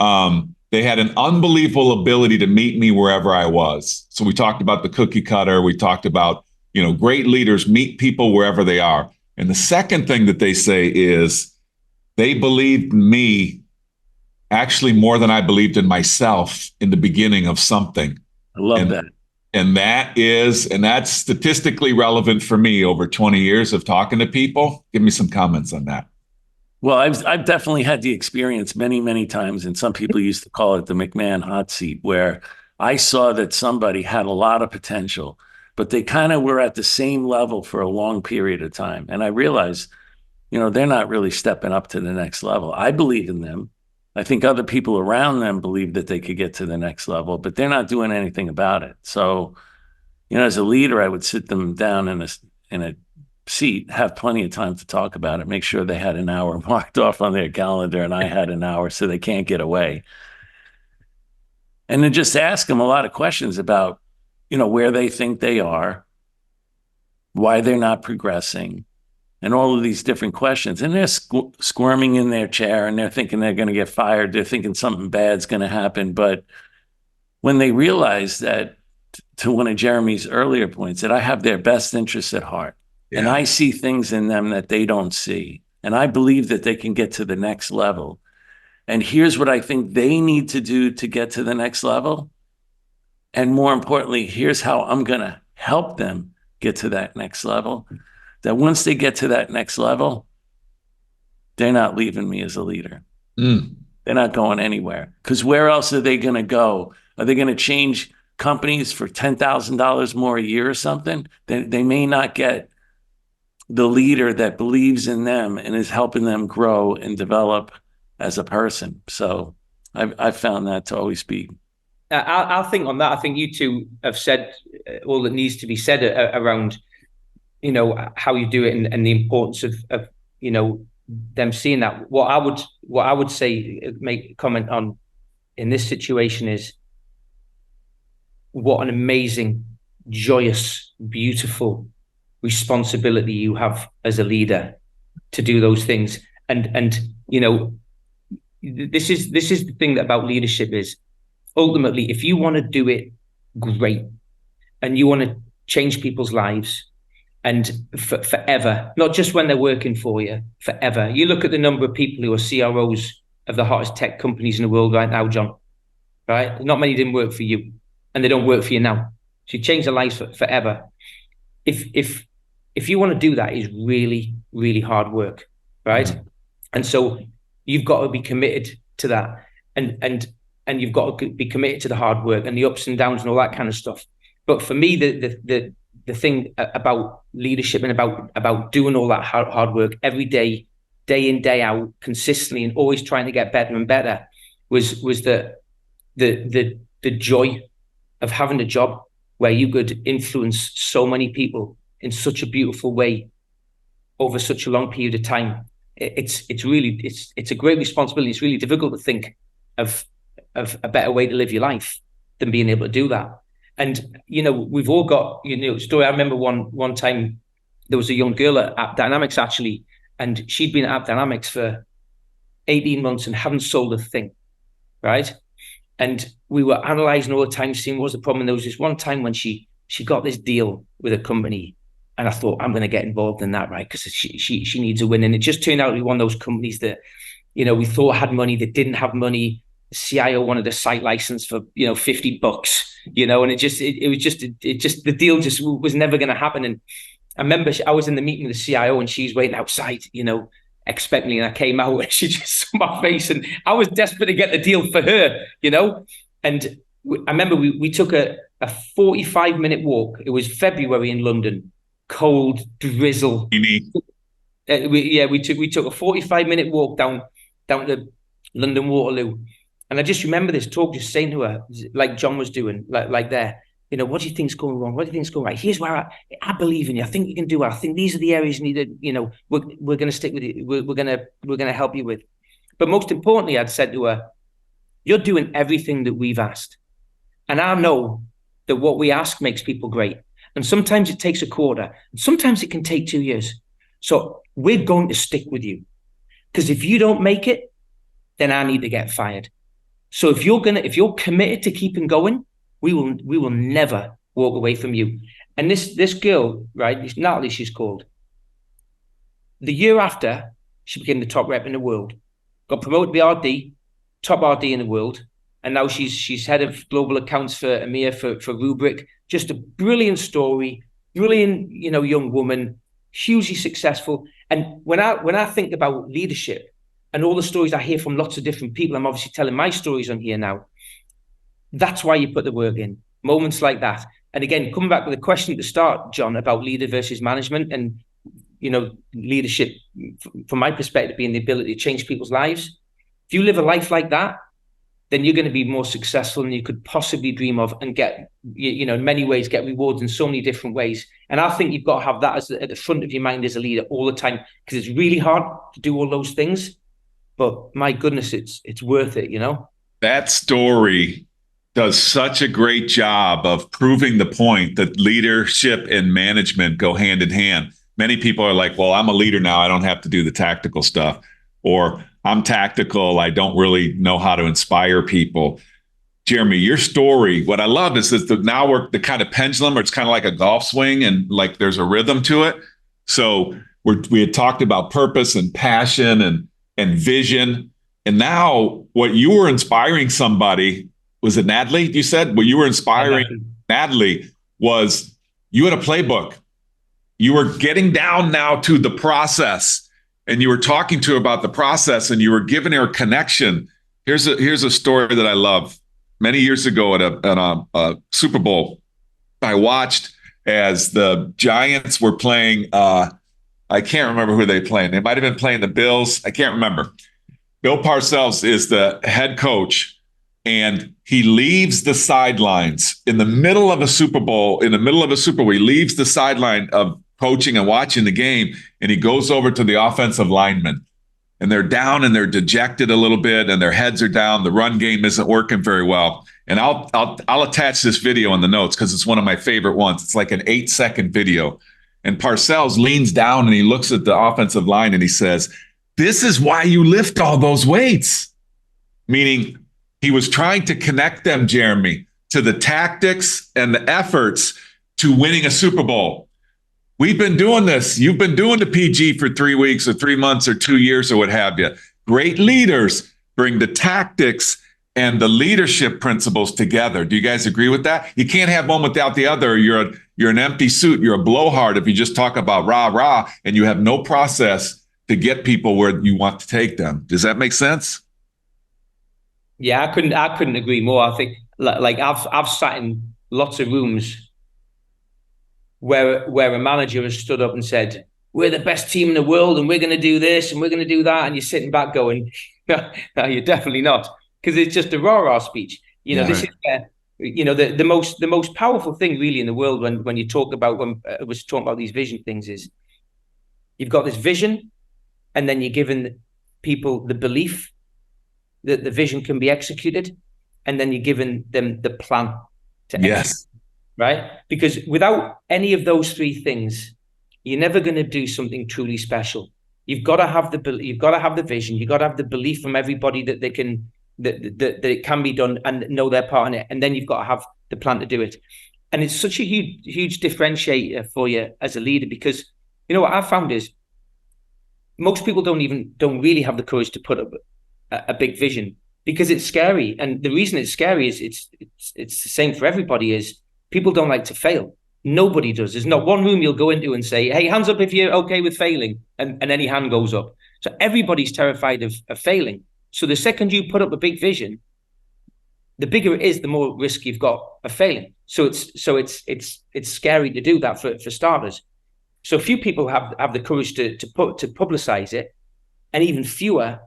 They had an unbelievable ability to meet me wherever I was. So we talked about the cookie cutter. We talked about, great leaders meet people wherever they are. And the second thing that they say is they believed in me actually more than I believed in myself in the beginning of something. I love that. And that's statistically relevant for me over 20 years of talking to people. Give me some comments on that. Well, I've definitely had the experience many, many times, and some people used to call it the McMahon hot seat, where I saw that somebody had a lot of potential, but they kind of were at the same level for a long period of time. And I realized they're not really stepping up to the next level. I believe in them. I think other people around them believe that they could get to the next level, but they're not doing anything about it. So, as a leader, I would sit them down in a seat, have plenty of time to talk about it, make sure they had an hour marked off on their calendar and I had an hour so they can't get away. And then just ask them a lot of questions about, where they think they are, why they're not progressing, and all of these different questions. And they're squirming in their chair and they're thinking they're going to get fired. They're thinking something bad's going to happen. But when they realize that, to one of Jeremy's earlier points, that I have their best interests at heart, and I see things in them that they don't see, and I believe that they can get to the next level. And here's what I think they need to do to get to the next level. And more importantly, here's how I'm going to help them get to that next level. That once they get to that next level, they're not leaving me as a leader. They're not going anywhere. Because where else are they going to go? Are they going to change companies for $10,000 more a year or something? They may not get the leader that believes in them and is helping them grow and develop as a person. So I've found that to always be. I think on that, I think you two have said all that needs to be said around, how you do it and the importance of them seeing that. What I would say, make a comment on in this situation is what an amazing, joyous, beautiful responsibility you have as a leader to do those things. And this is the thing about leadership is ultimately, if you want to do it great and you want to change people's lives and forever, not just when they're working for you, forever. You look at the number of people who are CROs of the hottest tech companies in the world right now, John, right? Not many didn't work for you and they don't work for you now. So you change their lives forever. If you want to do that, is really, really hard work, right? Mm-hmm. And so you've got to be committed to that. And you've got to be committed to the hard work and the ups and downs and all that kind of stuff. But for me, the thing about leadership and about doing all that hard work every day, day in, day out, consistently, and always trying to get better and better was the joy of having a job where you could influence so many people in such a beautiful way over such a long period of time. It's a great responsibility. It's really difficult to think of a better way to live your life than being able to do that. And, we've all got, story. I remember one time there was a young girl at App Dynamics actually, and she'd been at App Dynamics for 18 months and hadn't sold a thing, right? And we were analyzing all the time, seeing what was the problem. And there was this one time when she got this deal with a company, and I thought, I'm going to get involved in that, right? Because she needs a win. And it just turned out to be one of those companies that, we thought had money, that didn't have money. The CIO wanted a site license for, $50, and the deal just was never going to happen. And I remember I was in the meeting with the CIO and she's waiting outside, expectantly. And I came out and she just saw my face and I was desperate to get the deal for her, And I remember we took a 45-minute walk. It was February in London, cold, drizzle. We took a 45-minute walk down to London Waterloo. And I just remember this talk, just saying to her, like John was doing, like there, what do you think's going wrong? What do you think's going right? Here's where I believe in you. I think you can do it. I think these are the areas you need to, we're going to stick with you. We're going to help you with. But most importantly, I'd said to her, you're doing everything that we've asked. And I know that what we ask makes people great. And sometimes it takes a quarter. And sometimes it can take 2 years. So we're going to stick with you. Because if you don't make it, then I need to get fired. So if you're committed to keeping going, we will never walk away from you. And this girl, right, Natalie, she's called. The year after, she became the top rep in the world, got promoted to be RD, top RD in the world, and now she's head of global accounts for EMEA for Rubrik. Just a brilliant story, brilliant, young woman, hugely successful. And when I think about leadership, and all the stories I hear from lots of different people, I'm obviously telling my stories on here now. That's why you put the work in. Moments like that. And again, coming back with the question at the start, John, about leader versus management, and leadership, from my perspective, being the ability to change people's lives. If you live a life like that, then you're going to be more successful than you could possibly dream of, and get, in many ways, get rewards in so many different ways. And I think you've got to have that at the front of your mind as a leader all the time, because it's really hard to do all those things. But my goodness, it's worth it, That story does such a great job of proving the point that leadership and management go hand in hand. Many people are like, well, I'm a leader now, I don't have to do the tactical stuff. Or I'm tactical, I don't really know how to inspire people. Jeremy, your story, what I love is that now we're the kind of pendulum, or it's kind of like a golf swing, and like there's a rhythm to it. So we had talked about purpose and passion and vision. And now what you were inspiring somebody, was it Natalie? You said what you were inspiring Natalie was you had a playbook. You were getting down now to the process, and you were talking to her about the process, and you were giving her a connection. Here's a story that I love. Many years ago at a Super Bowl, I watched as the Giants were playing. I can't remember who they played. They might have been playing the Bills. I can't remember. Bill Parcells is the head coach, and he leaves the sidelines in the middle of a Super Bowl. He leaves the sideline of coaching and watching the game, and he goes over to the offensive linemen, and they're down and they're dejected a little bit, and their heads are down. The run game isn't working very well. And I'll attach this video in the notes because it's one of my favorite ones. It's like an 8-second video. And Parcells leans down and he looks at the offensive line and he says, "This is why you lift all those weights." Meaning he was trying to connect them, Jeremy, to the tactics and the efforts to winning a Super Bowl. We've been doing this. You've been doing the PG for 3 weeks or 3 months or 2 years or what have you. Great leaders bring the tactics and the leadership principles together. Do you guys agree with that? You can't have one without the other. You're an empty suit. You're a blowhard if you just talk about rah and you have no process to get people where you want to take them. Does that make sense? Yeah, I couldn't agree more. I think like I've sat in lots of rooms where a manager has stood up and said, "We're the best team in the world and we're going to do this and we're going to do that." And you're sitting back going, "No, you're definitely not." Because it's just a rah-rah speech. This is where, the most powerful thing really in the world when you talk about, when I was talking about these vision things, is you've got this vision, and then you're giving people the belief that the vision can be executed, and then you're giving them the plan to execute, right? Because without any of those three things, you're never going to do something truly special. You've got to have the vision, you've got to have the belief from everybody that they can that it can be done and know their part in it, and then you've got to have the plan to do it. And it's such a huge differentiator for you as a leader, because what I've found is most people don't really have the courage to put up a big vision, because it's scary. And the reason it's scary is it's the same for everybody, is people don't like to fail. Nobody does. There's not one room you'll go into and say, "Hey, hands up if you're okay with failing," and any hand goes up. So everybody's terrified of failing. So the second you put up a big vision, the bigger it is, the more risk you've got of failing. So it's scary to do that for starters. So few people have the courage to publicize it, and even fewer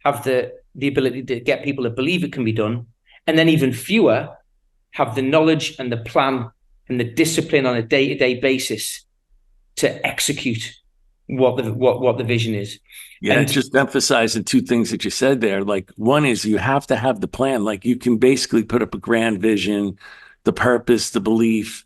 have the ability to get people to believe it can be done, and then even fewer have the knowledge and the plan and the discipline on a day-to-day basis to execute what the vision is. Yeah, and just emphasizing two things that you said there. Like, one is you have to have the plan. Like, you can basically put up a grand vision, the purpose, the belief,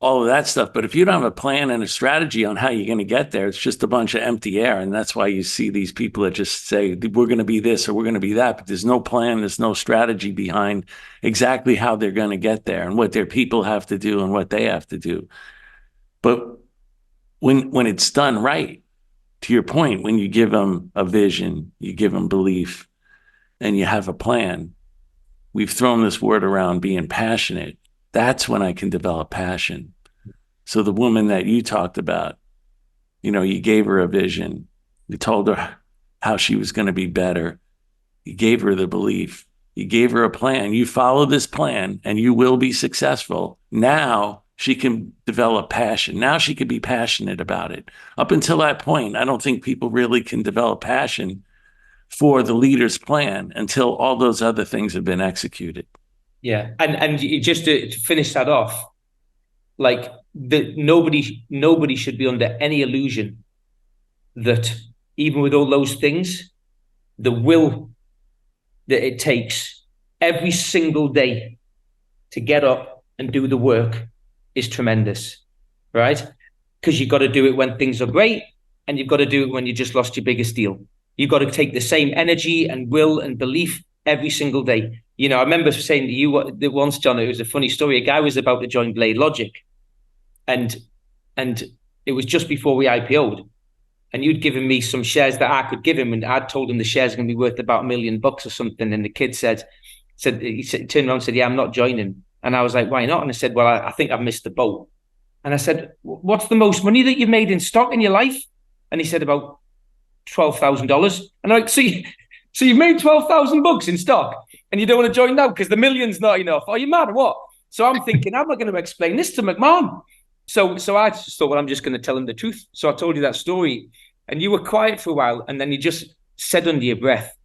all of that stuff. But if you don't have a plan and a strategy on how you're going to get there, it's just a bunch of empty air. And that's why you see these people that just say, "We're going to be this or we're going to be that." But there's no plan, there's no strategy behind exactly how they're going to get there and what their people have to do and what they have to do. But when it's done right, to your point, when you give them a vision, you give them belief, and you have a plan, we've thrown this word around, being passionate. That's when I can develop passion. So the woman that you talked about, you gave her a vision. You told her how she was going to be better. You gave her the belief. You gave her a plan. You follow this plan and you will be successful. Now she can develop passion. Now she could be passionate about it. Up until that point, I don't think people really can develop passion for the leader's plan until all those other things have been executed. Yeah. And you just to finish that off, like nobody should be under any illusion that even with all those things, the will that it takes every single day to get up and do the work is tremendous, right? Because you've got to do it when things are great, and you've got to do it when you just lost your biggest deal. You've got to take the same energy and will and belief every single day. You know, I remember saying to you once, John, it was a funny story. A guy was about to join Blade Logic, and it was just before we IPO'd. And you'd given me some shares that I could give him, and I'd told him the shares are going to be worth about $1 million or something. And the kid he turned around and said, "Yeah, I'm not joining." And I was like, "Why not?" And I said, "Well, I think I've missed the boat." And I said, "What's the most money that you've made in stock in your life?" And he said, "About $12,000. And I'm like, so you've made $12,000 in stock, and you don't want to join now because the million's not enough? Are you mad or what? So I'm thinking, I'm not going to explain this to McMahon. So I just thought, well, I'm just going to tell him the truth. So I told you that story, and you were quiet for a while, and then you just said under your breath,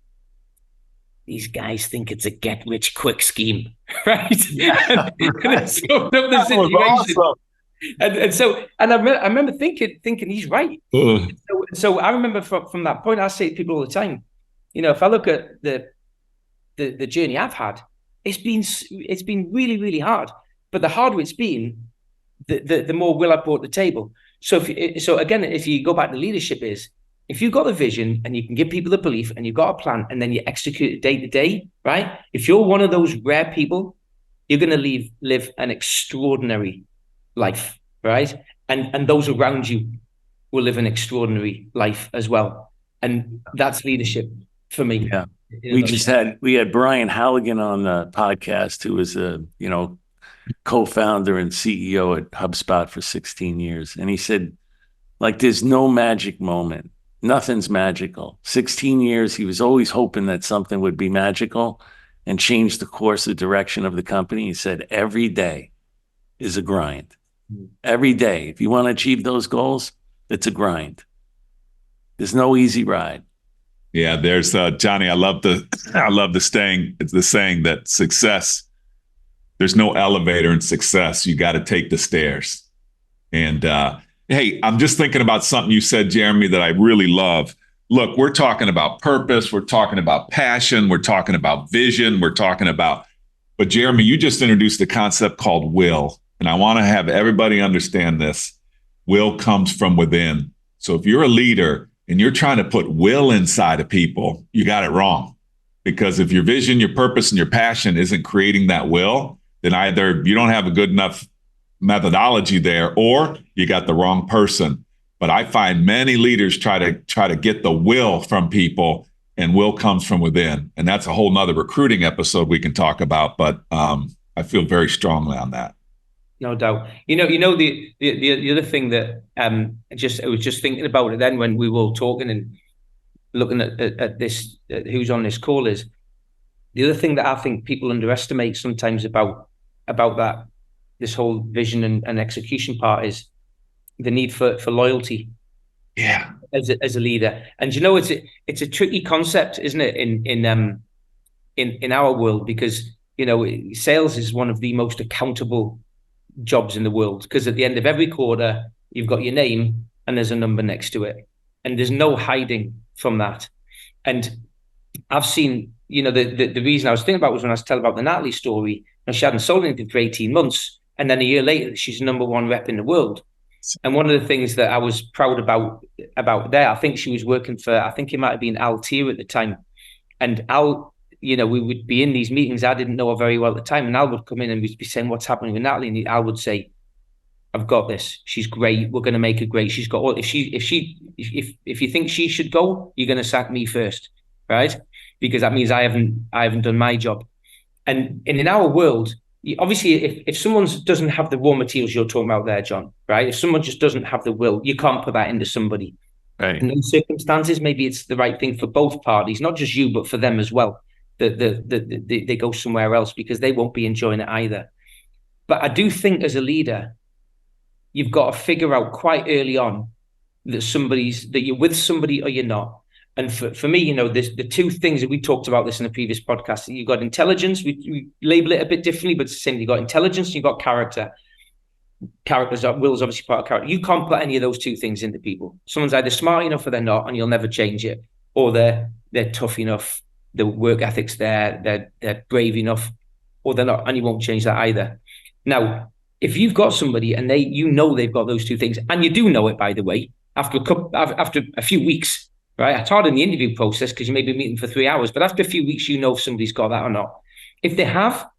"These guys think it's a get-rich-quick scheme," right? Yeah. and so the situation. Awesome. And I remember thinking he's right. So I remember from that point, I say to people all the time, you know, if I look at the journey I've had, it's been really, really hard. But the harder it's been, the more will I brought to the table. So again, if you go back to leadership, if you've got a vision and you can give people the belief and you've got a plan and then you execute it day to day, right? If you're one of those rare people, you're going to live an extraordinary life, right? And those around you will live an extraordinary life as well. And that's leadership for me. Yeah. We had Brian Halligan on the podcast, who was a, co-founder and CEO at HubSpot for 16 years. And he said, like, there's no magic moment. Nothing's magical. 16 years, he was always hoping that something would be magical and change the course, the direction of the company. He said, every day is a grind. Every day. If you want to achieve those goals, it's a grind. There's no easy ride. Yeah, there's Johnny. I love the saying. It's the saying that success, there's no elevator in success. You got to take the stairs. And hey, I'm just thinking about something you said, Jeremy, that I really love. Look, we're talking about purpose. We're talking about passion. We're talking about vision. But Jeremy, you just introduced a concept called will. And I want to have everybody understand this. Will comes from within. So if you're a leader and you're trying to put will inside of people, you got it wrong. Because if your vision, your purpose, and your passion isn't creating that will, then either you don't have a good enough methodology there, or you got the wrong person. But I find many leaders try to get the will from people, and will comes from within. And that's a whole nother recruiting episode we can talk about. But I feel very strongly on that. No doubt. The other thing that I was just thinking about it then when we were talking and looking at this, who's on this call, is the other thing that I think people underestimate sometimes about that, this whole vision and execution part, is the need for loyalty. Yeah. As a leader. And it's a tricky concept, isn't it, in our world, because sales is one of the most accountable jobs in the world, because at the end of every quarter you've got your name and there's a number next to it, and there's no hiding from that. And I've seen, the reason I was thinking about was when I was telling about the Natalie story, and she hadn't sold anything for 18 months, and then a year later she's number one rep in the world. And one of the things that I was proud about there, I think she was working for, I think it might have been Altea at the time, and Al, we would be in these meetings. I didn't know her very well at the time, and Al would come in and we'd be saying, "What's happening with Natalie?" And Al would say, "I've got this. She's great. We're going to make her great. She's got all. If you think she should go, you're going to sack me first, right? Because that means I haven't done my job." And in our world, obviously, if someone doesn't have the raw materials you're talking about there, John, right? If someone just doesn't have the will, you can't put that into somebody. Right. In those circumstances, maybe it's the right thing for both parties, not just you, but for them as well. They go somewhere else because they won't be enjoying it either. But I do think as a leader, you've got to figure out quite early on that you're with somebody or you're not. And for me, the two things that we talked about this in a previous podcast, you've got intelligence, we label it a bit differently, but it's the same. You've got intelligence, and you've got character. Will is obviously part of character. You can't put any of those two things into people. Someone's either smart enough or they're not, and you'll never change it. Or they're tough enough, the work ethic's there, they're brave enough, or they're not, and you won't change that either. Now, if you've got somebody and they've got those two things, and you do know it, by the way, after a few weeks, right? It's hard in the interview process because you may be meeting for 3 hours, but after a few weeks, if somebody's got that or not. If they have,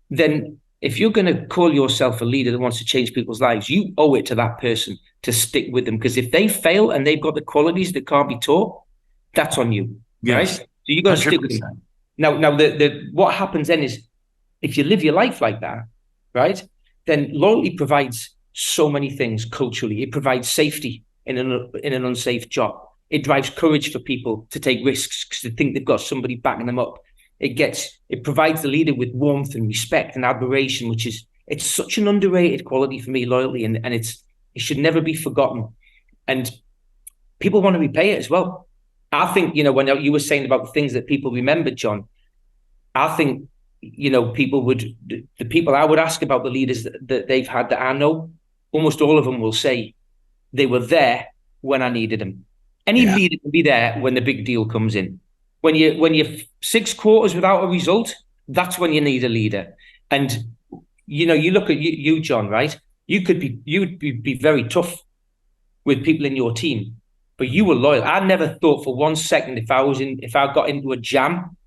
then if you're going to call yourself a leader that wants to change people's lives, you owe it to that person to stick with them. Because if they fail and they've got the qualities that can't be taught, that's on you. Yes. Right? So you got to stick with them. Now, what happens then is if you live your life like that, right, then loyalty provides so many things culturally. It provides safety in an unsafe job. It drives courage for people to take risks because they think they've got somebody backing them up. It provides the leader with warmth and respect and admiration, it's such an underrated quality for me, loyalty, and it should never be forgotten. And people want to repay it as well. I think, when you were saying about the things that people remember, John, I think, the people I would ask about the leaders that they've had that I know, almost all of them will say they were there when I needed them. Any leader can be there when the big deal comes in. When you're 6 quarters without a result, that's when you need a leader. And you look at you, John, right? You'd be very tough with people in your team, but you were loyal. I never thought for 1 second if I got into a jam,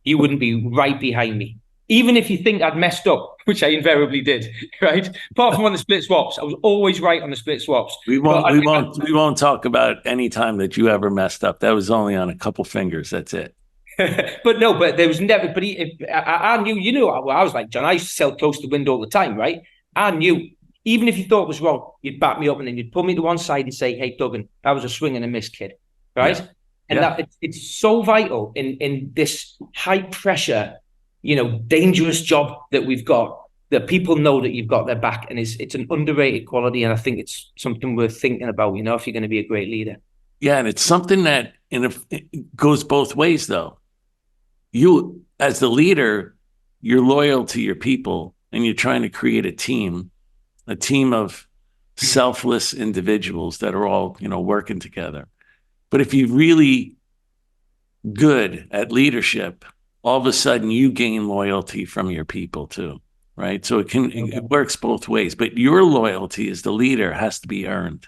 you wouldn't be right behind me. Even if you think I'd messed up, which I invariably did, right? Apart from on the split swaps, I was always right on the split swaps. We won't talk about any time that you ever messed up. That was only on a couple fingers. That's it. but there was never. But I knew. I was like John. I used to sell close to the wind all the time, right? I knew even if you thought it was wrong, you'd back me up and then you'd pull me to one side and say, "Hey, Duggan, that was a swing and a miss, kid," right? Yeah. And that it's so vital in this high pressure, dangerous job that we've got, that people know that you've got their back, and it's an underrated quality. And I think it's something worth thinking about, if you're going to be a great leader. Yeah. And it's something that, it goes both ways though. You, as the leader, you're loyal to your people and you're trying to create a team of selfless individuals that are all, working together. But if you're really good at leadership, all of a sudden you gain loyalty from your people too, right? So it works both ways, but your loyalty as the leader has to be earned.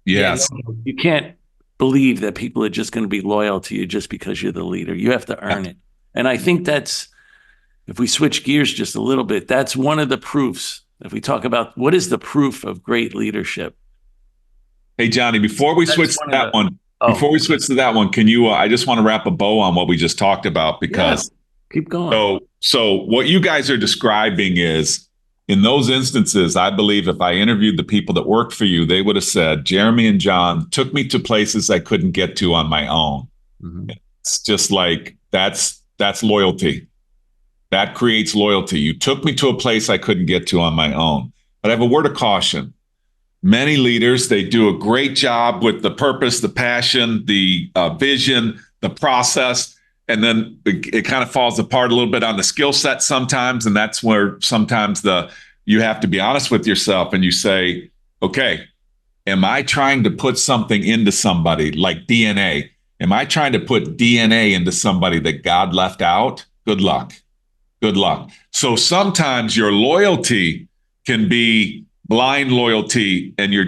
Yes. You can't believe that people are just going to be loyal to you just because you're the leader. You have to earn it. And I think if we switch gears just a little bit, that's one of the proofs. If we talk about what is the proof of great leadership. Hey, Johnny, before we switch to that one, can you, I just want to wrap a bow on what we just talked about, because keep going. So what you guys are describing is, in those instances, I believe if I interviewed the people that worked for you, they would have said, Jeremy and John took me to places I couldn't get to on my own. Mm-hmm. It's just like, that's loyalty. That creates loyalty. You took me to a place I couldn't get to on my own. But I have a word of caution. Many leaders, they do a great job with the purpose, the passion, the vision, the process, and then it kind of falls apart a little bit on the skill set sometimes. And that's where sometimes you have to be honest with yourself and you say, okay, am I trying to put something into somebody like DNA? Am I trying to put DNA into somebody that God left out? Good luck. Good luck. So sometimes your loyalty can be blind loyalty, and you're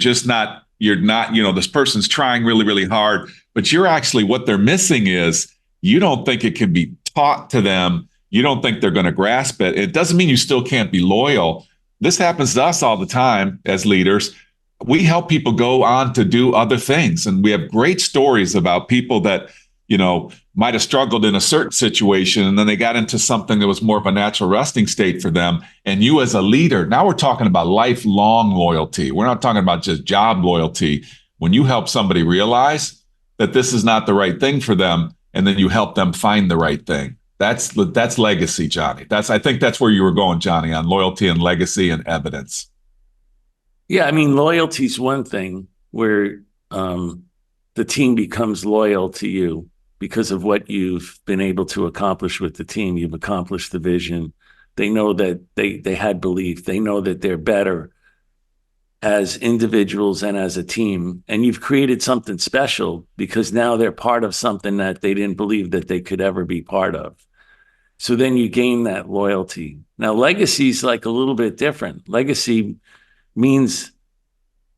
not, this person's trying really, really hard, but you're actually, what they're missing is you don't think it can be taught to them. You don't think they're going to grasp it. It doesn't mean you still can't be loyal. This happens to us all the time as leaders. We help people go on to do other things. And we have great stories about people that, might have struggled in a certain situation, and then they got into something that was more of a natural resting state for them. And you as a leader, now we're talking about lifelong loyalty. We're not talking about just job loyalty. When you help somebody realize that this is not the right thing for them, and then you help them find the right thing. That's legacy, Johnny. I think that's where you were going, Johnny, on loyalty and legacy and evidence. Yeah, I mean, loyalty is one thing where the team becomes loyal to you because of what you've been able to accomplish with the team. You've accomplished the vision. They know that they had belief. They know that they're better as individuals and as a team. And you've created something special because now they're part of something that they didn't believe that they could ever be part of. So then you gain that loyalty. Now, legacy is like a little bit different. Legacy means,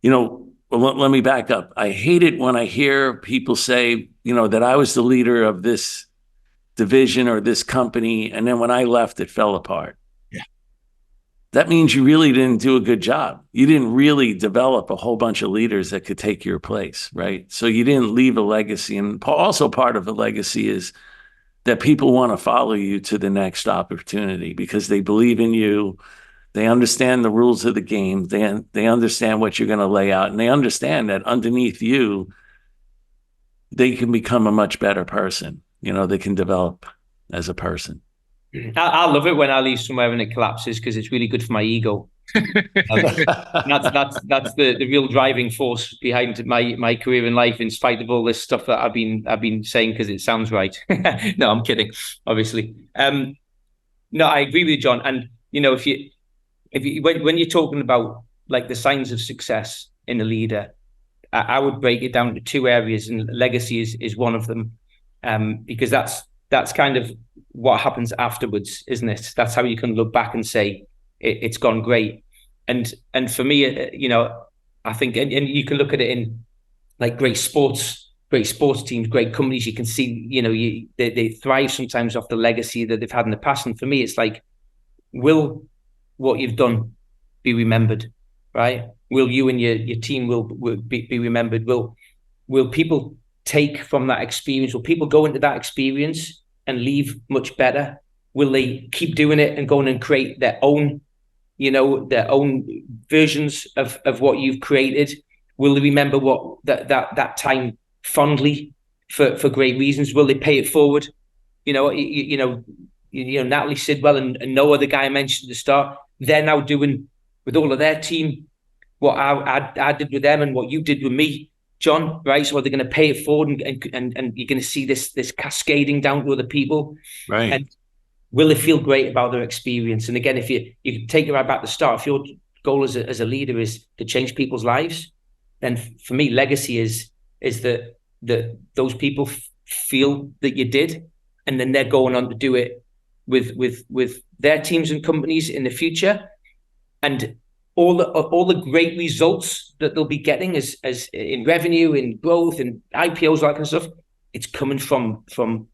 well, let me back up. I hate it when I hear people say, that I was the leader of this division or this company, and then when I left, it fell apart. Yeah. That means you really didn't do a good job. You didn't really develop a whole bunch of leaders that could take your place, right? So you didn't leave a legacy. And also part of a legacy is that people want to follow you to the next opportunity because they believe in you. They understand the rules of the game. They understand what you're going to lay out, and they understand that underneath you, they can become a much better person. They can develop as a person. I love it when I leave somewhere and it collapses because it's really good for my ego. That's the real driving force behind my career in life, in spite of all this stuff that I've been saying because it sounds right. No, I'm kidding, obviously. No, I agree with you, John. And when you're talking about like the signs of success in a leader, I would break it down to two areas, and legacy is one of them, because that's kind of what happens afterwards, isn't it? That's how you can look back and say it's gone great. And for me, I think, and you can look at it in like great sports teams, great companies. You can see, they thrive sometimes off the legacy that they've had in the past. And for me, it's like, will what you've done be remembered, right? Will you and your team will be remembered? Will people take from that experience? Will people go into that experience and leave much better? Will they keep doing it and going and create their own versions of what you've created? Will they remember what that time fondly for great reasons? Will they pay it forward? Natalie Sidwell and Noah, the guy I mentioned at the start, they're now doing with all of their team what I did with them and what you did with me, John, right? So are they going to pay it forward and you're going to see this cascading down to other people? Right. And will they feel great about their experience? And again, if you can take it right back to the start, if your goal as a leader is to change people's lives, then for me, legacy is that those people feel that you did, and then they're going on to do it with their teams and companies in the future. And all the great results that they'll be getting as in revenue, in growth, and IPOs, all that kind of stuff, it's coming from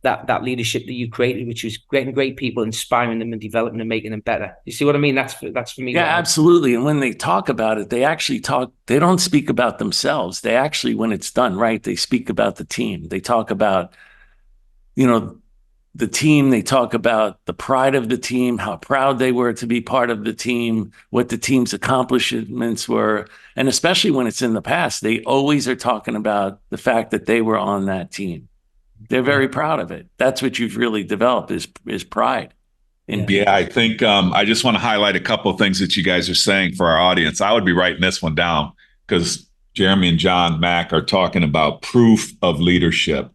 that leadership that you created, which was creating great people, inspiring them and developing and making them better. You see what I mean? That's for me. Yeah, absolutely. And when they talk about it, they don't speak about themselves. They actually, when it's done right, they speak about the team. They talk about, the team. They talk about the pride of the team, how proud they were to be part of the team, what the team's accomplishments were. And especially when it's in the past, they always are talking about the fact that they were on that team. They're very proud of it. That's what you've really developed is pride. Yeah, I think I just want to highlight a couple of things that you guys are saying for our audience. I would be writing this one down because Jeremy and John Mack are talking about proof of leadership.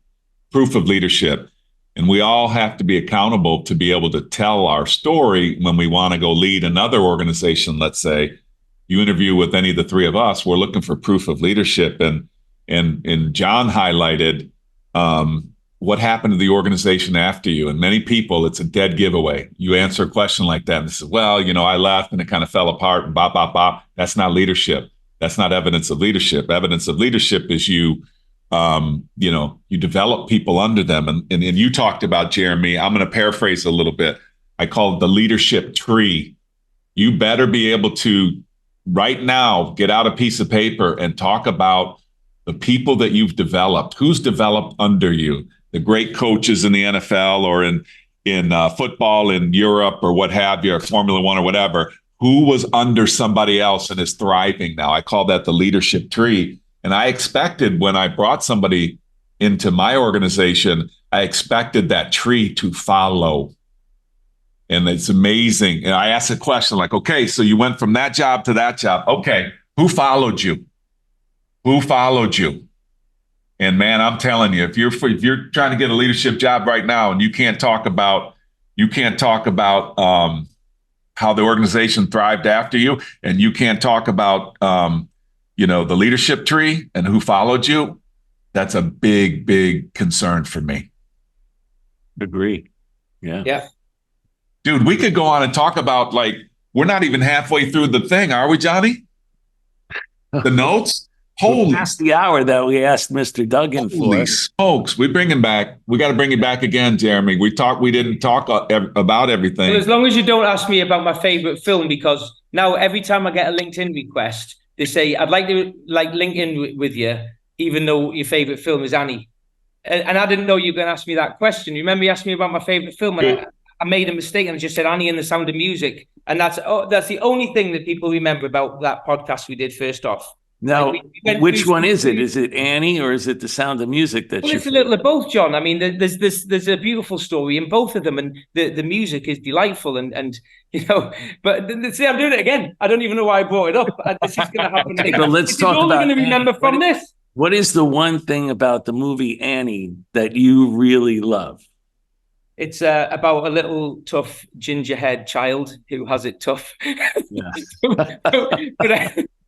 And we all have to be accountable to be able to tell our story when we want to go lead another organization. Let's say you interview with any of the three of us, we're looking for proof of leadership. And John highlighted what happened to the organization after you. And many people, it's a dead giveaway. You answer a question like that and they say, well, I left and it kind of fell apart and bop, bop, bop. That's not leadership. That's not evidence of leadership. Evidence of leadership is you develop people under them. And you talked about, Jeremy, I'm going to paraphrase a little bit. I call it the leadership tree. You better be able to right now get out a piece of paper and talk about the people that you've developed, who's developed under you, the great coaches in the NFL or in football in Europe or what have you, or Formula One or whatever, who was under somebody else and is thriving now. I call that the leadership tree. And I expected when I brought somebody into my organization, I expected that tree to follow. And it's amazing. And I asked a question like, okay, so you went from that job to that job. Okay, who followed you? Who followed you? And man, I'm telling you, if you're trying to get a leadership job right now and you can't talk about how the organization thrived after you, and you can't talk about the leadership tree and who followed you, that's a big, big concern for me. Agree. Yeah. Yeah. Dude, we could go on and talk about, like, we're not even halfway through the thing, are we, Johnny? The notes? Holy, past the hour that we asked Mr. Duggan for. Holy smokes, we bring him back. We got to bring him back again, Jeremy. We didn't talk about everything. Well, as long as you don't ask me about my favorite film, because now every time I get a LinkedIn request, they say, I'd like to link in with you, even though your favorite film is Annie. And I didn't know you were going to ask me that question. You remember you asked me about my favorite film, and I made a mistake and I just said Annie and the Sound of Music. And that's the only thing that people remember about that podcast we did first off. Now, which one is it? Is it Annie or is it The Sound of Music? Well, it's a little of both, John. I mean, there's a beautiful story in both of them, and the music is delightful, and But see, I'm doing it again. I don't even know why I brought it up. This is going to happen. Okay, but let's talk about. Going to remember from this. What is the one thing about the movie Annie that you really love? It's about a little tough gingerhead child who has it tough. Yeah.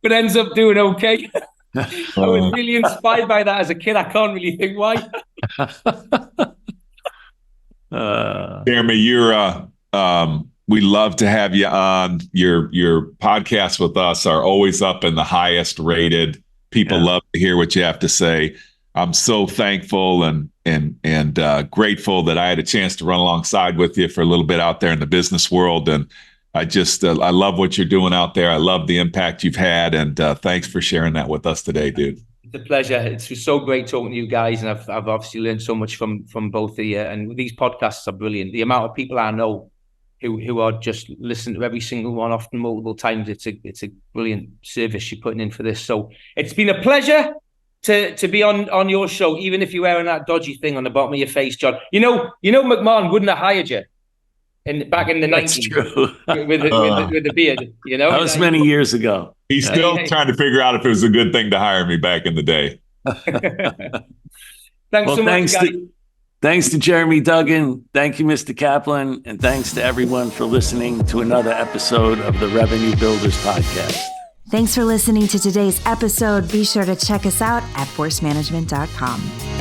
but ends up doing okay. I was really inspired by that as a kid. I can't really think why. Jeremy, you're we love to have you on. Your podcasts with us are always up in the highest rated. People love to hear what you have to say. I'm so thankful and grateful that I had a chance to run alongside with you for a little bit out there in the business world. And I just, I love what you're doing out there. I love the impact you've had. And thanks for sharing that with us today, dude. It's a pleasure. It's so great talking to you guys. And I've obviously learned so much from both of you. And these podcasts are brilliant. The amount of people I know who are just listening to every single one, often multiple times. It's a brilliant service you're putting in for this. So it's been a pleasure to be on your show, even if you're wearing that dodgy thing on the bottom of your face, John. You know, McMahon wouldn't have hired you back in the 90s. That's true. with the beard, you know? That was many years ago. He's still trying to figure out if it was a good thing to hire me back in the day. Thanks so much, guys. Thanks to Jeremy Duggan. Thank you, Mr. Kaplan. And thanks to everyone for listening to another episode of the Revenue Builders Podcast. Thanks for listening to today's episode. Be sure to check us out at forcemanagement.com.